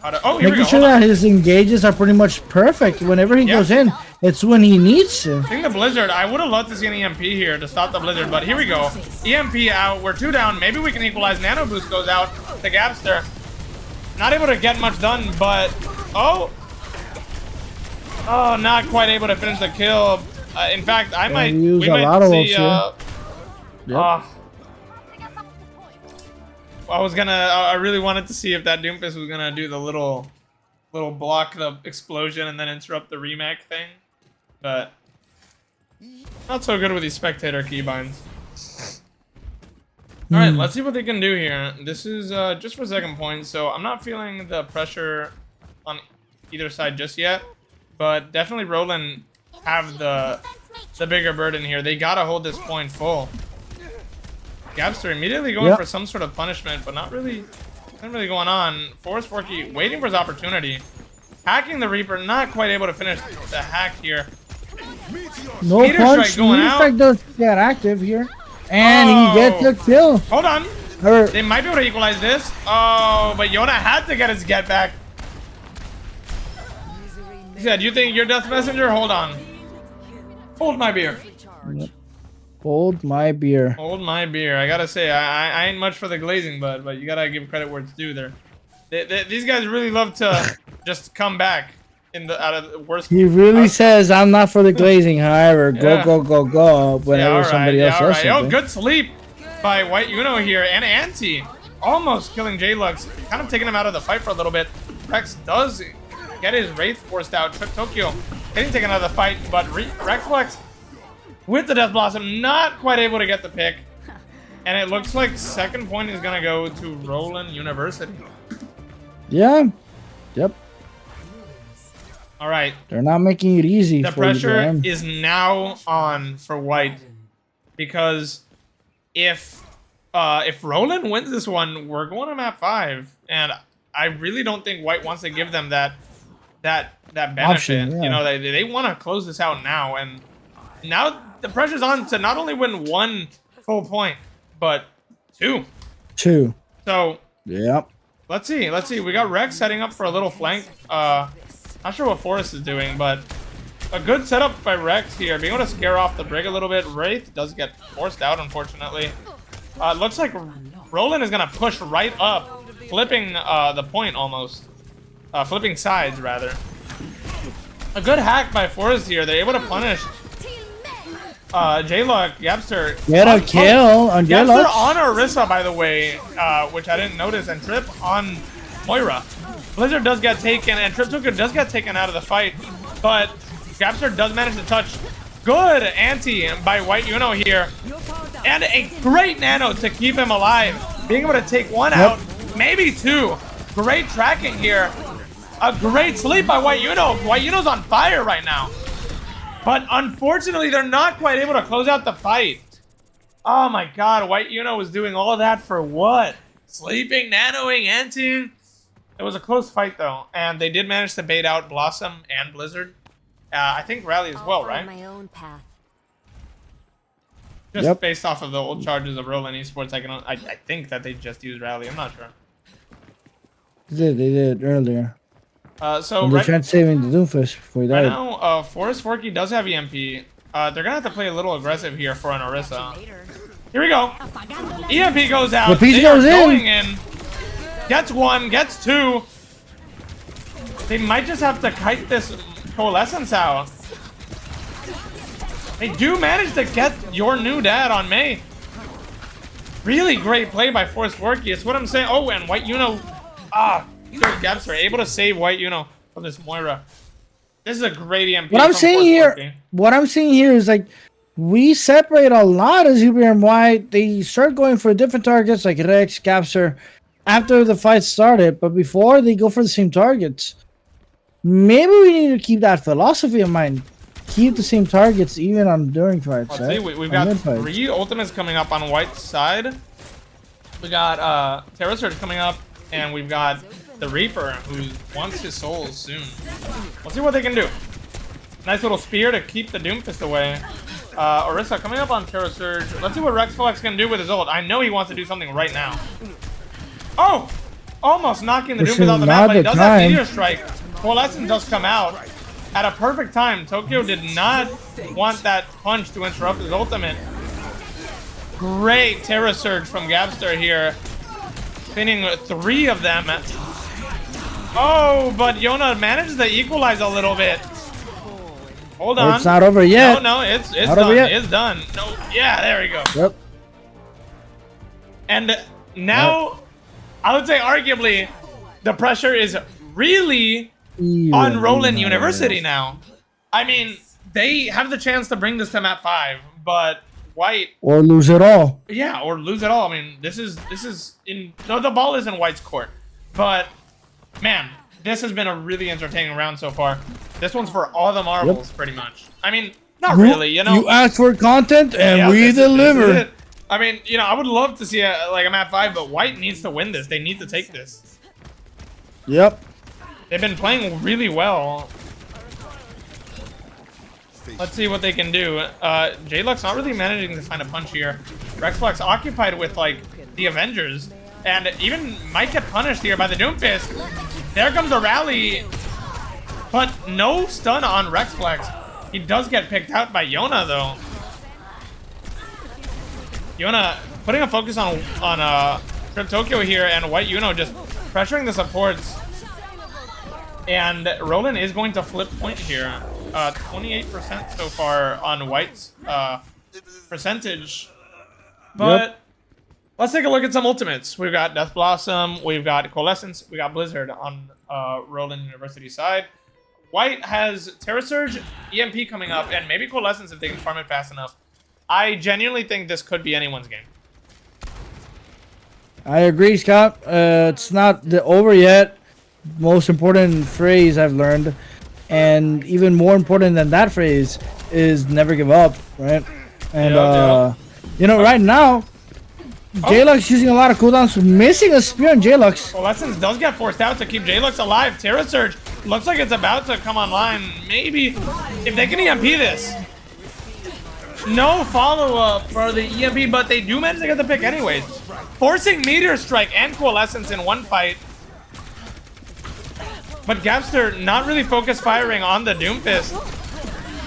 how to. Oh, here we go. Making sure that his engages are pretty much perfect. Whenever he goes in, it's when he needs to. I think the Blizzard. I would have loved to see an EMP here to stop the Blizzard, but here we go. EMP out. We're 2 down. Maybe we can equalize. Nano Boost goes out. The Gapster. Not able to get much done, but oh. Oh, not quite able to finish the kill. In fact, we might see. I really wanted to see if that Doomfist was gonna do the little block the explosion and then interrupt the remake thing, but not so good with these spectator keybinds. All right, let's see what they can do here. This is just for second point, so I'm not feeling the pressure on either side just yet. But definitely Roland have the bigger burden here. They gotta hold this point full. Gapster immediately going for some sort of punishment, but nothing really going on. Forrest Forky waiting for his opportunity. Hacking the Reaper, not quite able to finish the hack here. No punch. Meteor Strike does get active here. And he gets the kill. Hold on. They might be able to equalize this. Oh, but Yona had to get his get back. He said, you think you're Death Messenger? Hold on. Hold my beer. Hold my beer. Hold my beer. I gotta say, I ain't much for the glazing, but you gotta give credit where it's due there. These guys really love to just come back out of the worst. He really says, "I'm not for the glazing." However, Yeah. go whenever all somebody else says Oh, something. good sleep by White Uno here and Anti. Almost killing J-Lux. Kind of taking him out of the fight for a little bit. Rex does get his Wraith forced out. Trip Tokyo getting taken out of the fight, but Rexflex with the Death Blossom not quite able to get the pick. And it looks like second point is going to go to Roland University. Yeah. Yep. All right. They're not making it easy. The for you, pressure Graham. is now on for White, because if Roland wins this one, we're going to map 5, and I really don't think White wants to give them that benefit. Option, yeah. You know, they want to close this out now, and now the pressure's on to not only win 1 full point, but 2. 2. So Yep. let's see. We got Rex setting up for a little flank. Not sure what Forrest is doing, but a good setup by Rex here, being able to scare off the Brig a little bit. Wraith does get forced out, unfortunately. Looks like Roland is gonna push right up, flipping the point almost. Flipping sides, rather. A good hack by Forrest here. They're able to punish J-Luck, Gabster. Get a kill on Gabster J-Lux. on Orisa, by the way, which I didn't notice, and Trip on Moira. Blizzard does get taken, and Trip Tucker does get taken out of the fight, but Gabster does manage to touch. Good anti by White Uno here, and a great nano to keep him alive. Being able to take 1 out, maybe 2. Great tracking here. A great sleep by White Uno. White Uno's on fire right now. But unfortunately, they're not quite able to close out the fight. Oh my god, White Uno was doing all of that for what? Sleeping, nanoing, anti. It was a close fight though, and they did manage to bait out Blossom and Blizzard. I think Rally as well, right? My own path. Just based off of the old charges of Roland Esports, I think that they just used Rally. I'm not sure. They did earlier. So When they're trying to saving the Doomfish before he right died. now, Forrest Forky does have EMP. They're gonna have to play a little aggressive here for an Orisa. Here we go. EMP goes out. The piece They goes are in. going in. Gets 1, gets 2. They might just have to kite this Coalescence out. They do manage to get your new dad on May. Really great play by Forrest Forky. It's what I'm saying. Oh, and White Uno. Good Gabster able to save White Uno from this Moira. This is a great EMP. What I'm from saying Forrest here, Forky. what I'm saying here is like we separate a lot as Uber and White. They start going for different targets like Rex, Capture after the fight started, but before they go for the same targets. Maybe we need to keep that philosophy in mind. Keep the same targets even on during fights. Let's right? see, we've On got mid-fights. 3 ultimates coming up on White's side. We got Terra Surge coming up, and we've got the Reaper, who wants his soul soon. We'll see what they can do. Nice little spear to keep the Doomfist away. Orisa coming up on Terra Surge. Let's see what Rexflex can do with his ult. I know he wants to do something right now. Oh! Almost knocking the This Doomfist is off the map, not but he the does have time. Meteor Strike. Coalescence does come out at a perfect time. Tokyo did not want that punch to interrupt his ultimate. Great Terra Surge from Gabster here. Pinning 3 of them. Oh, but Yona managed to equalize a little bit. Hold on. It's not over yet. No, it's Not done. over yet. It's done. No, yeah, there we go. Yep. And now, I would say arguably, the pressure is really on Roland University now. I mean, they have the chance to bring this to map 5, but White, Or lose it all. yeah, or lose it all. I mean, this is in the ball is in White's court, but man, this has been a really entertaining round so far. This one's for all the marbles, pretty much. I mean, not really, you know. You asked for content and Yeah, we this is deliver. it. I mean, you know, I would love to see a map 5, but White needs to win this. They need to take this. Yep. They've been playing really well. Let's see what they can do. J-Luck's not really managing to find a punch here. Rexflex occupied with, like, the Avengers. And even might get punished here by the Doomfist. There comes a rally. But no stun on Rexflex. He does get picked out by Yona, though. Yuna putting a focus on Trip Tokyo here, and White Yuno just pressuring the supports. And Roland is going to flip point here. 28% so far on White's percentage. But let's take a look at some ultimates. We've got Death Blossom, we've got Coalescence, we got Blizzard on Roland University side. White has Terra Surge, EMP coming up, and maybe Coalescence if they can farm it fast enough. I genuinely think this could be anyone's game. I agree, Scott. It's not over yet. Most important phrase I've learned, and even more important than that phrase, is never give up, right? And you know, right now, J-Lux using a lot of cooldowns, missing a spear on J-Lux. Coalescence does get forced out to keep J-Lux alive. Terra Surge looks like it's about to come online. Maybe if they can EMP this. No follow-up for the EMP, but they do manage to get the pick anyways. Forcing Meteor Strike and Coalescence in one fight. But Gapster not really focused firing on the Doomfist.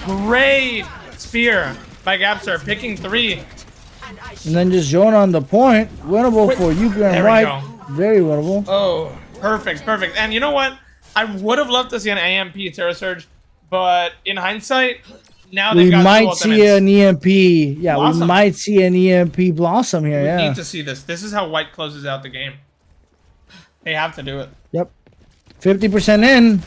Great spear by Gapster, picking 3. And then just Jonah on the point. Winnable for UP and White. Very winnable. Oh, perfect, perfect. And you know what? I would have loved to see an AMP Terra Surge, but in hindsight, now they've got we might see an EMP. Yeah, Blossom. We might see an EMP Blossom here. We need to see this. This is how White closes out the game. They have to do it. Yep. 50% in.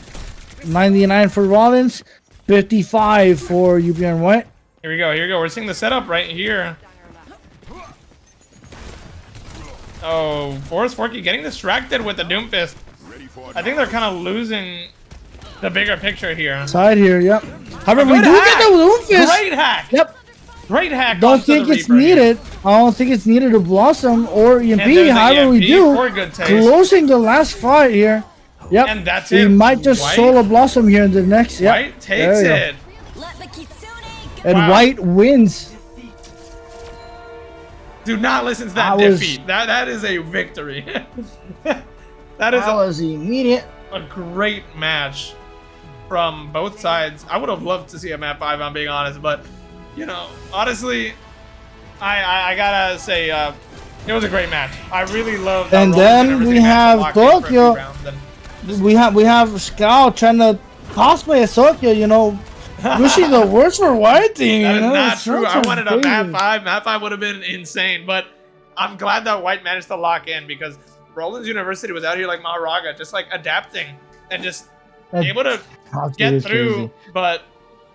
99 for Rollins. 55 for UP and White. Here we go. Here we go. We're seeing the setup right here. Oh, Forest Forky getting distracted with the Doomfist. I think they're kind of losing the bigger picture here. Side here, yep. However, we do hack. get the Doomfist. Great hack. Yep. Great hack. Don't think it's needed. I don't think it's needed to Blossom or EMP. However, we do. Closing the last fight here. Yep. And that's it. We might just White. solo Blossom here in the next. Yep. White takes it. And Wow. White wins. Do not listen to that defeat. That is a victory. that was immediate. A great match from both sides. I would have loved to see a map 5, I'm being honest, but you know, honestly, I gotta say it was a great match. I really loved that. And then we have Tokyo. We have Scout trying to cosplay as Tokyo, you know, wishing the worst for White team. That is you know? not true. I wanted a crazy. map 5. Map 5 would have been insane, but I'm glad that White managed to lock in because Rollins University was out here like Maharaga, just like adapting and just able to get through. Crazy. But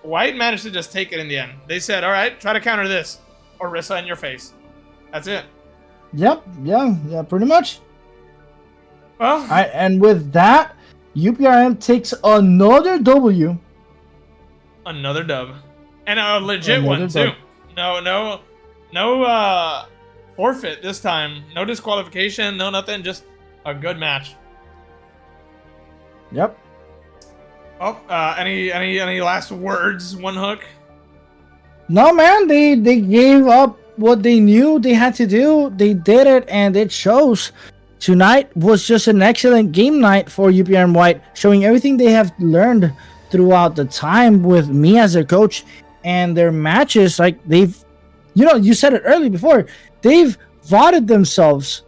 White managed to just take it in the end. They said, all right, try to counter this. Orisa in your face. That's it. Yep. Yeah, pretty much. Well, All right, and with that, UPRM takes another W. another dub. And a legit Another one, too. dub. No forfeit this time. No disqualification, no nothing. Just a good match. Yep. Oh, any last words, One Hook? No, man, they gave up what they knew they had to do. They did it, and it shows. Tonight was just an excellent game night for UPRM White, showing everything they have learned throughout the time with me as their coach and their matches. Like they've, you know, you said it early before, they've voted themselves,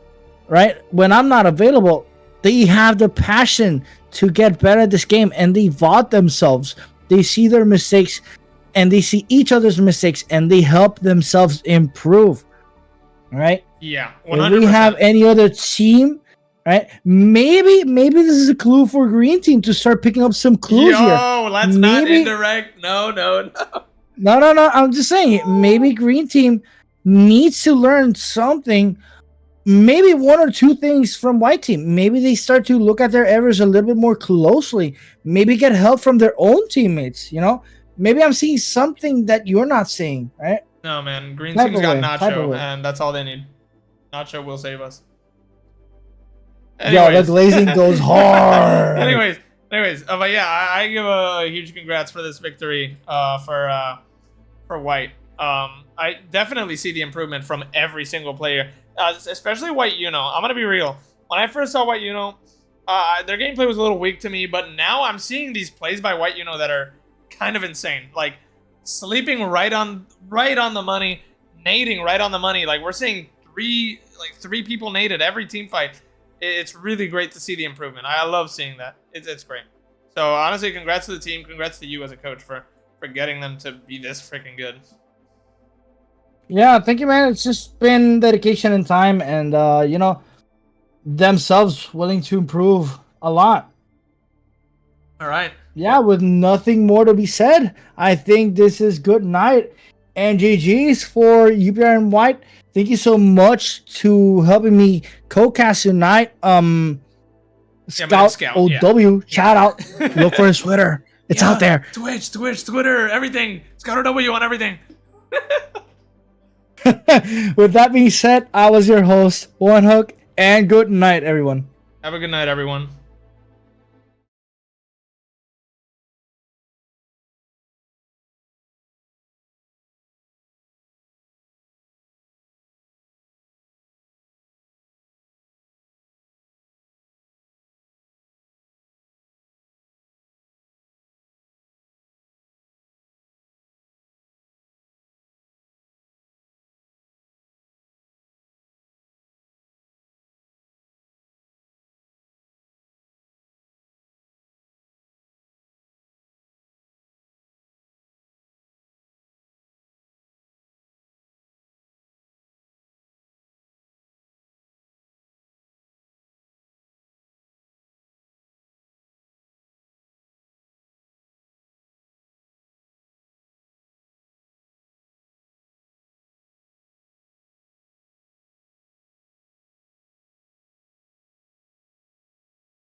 right? When I'm not available, they have the passion to get better at this game, and they vote themselves. They see their mistakes and they see each other's mistakes and they help themselves improve, right? Yeah, 100%. If we have any other team, right? Maybe this is a clue for Green Team to start picking up some clues here. Yo, let's not indirect. No. No. I'm just saying, maybe Green Team needs to learn something. Maybe 1 or 2 things from White Team. Maybe they start to look at their errors a little bit more closely. Maybe get help from their own teammates, you know? Maybe I'm seeing something that you're not seeing, right? No, man. Green Type Team's got away, Nacho, and that's all they need. Nacho will save us. Yo, the glazing goes hard. Anyways, but yeah, I give a huge congrats for this victory for White. I definitely see the improvement from every single player, especially White Yuno. I'm gonna be real. When I first saw White Yuno, their gameplay was a little weak to me, but now I'm seeing these plays by White Yuno that are kind of insane. Like sleeping right on the money, nading right on the money. Like we're seeing three people naded every team fight. It's really great to see the improvement. I love seeing that. It's great. So honestly, congrats to the team. Congrats to you as a coach for getting them to be this freaking good. Yeah, thank you, man. It's just been dedication and time, and you know, themselves willing to improve a lot. All right. Yeah, with nothing more to be said, I think this is good night. And GG's for UPR and White. Thank you so much to helping me co-cast tonight. Scout OW, shout out. Look for his Twitter. It's out there. Twitch, Twitter, everything. Scout OW on everything. With that being said, I was your host, One Hook, and good night, everyone. Have a good night, everyone.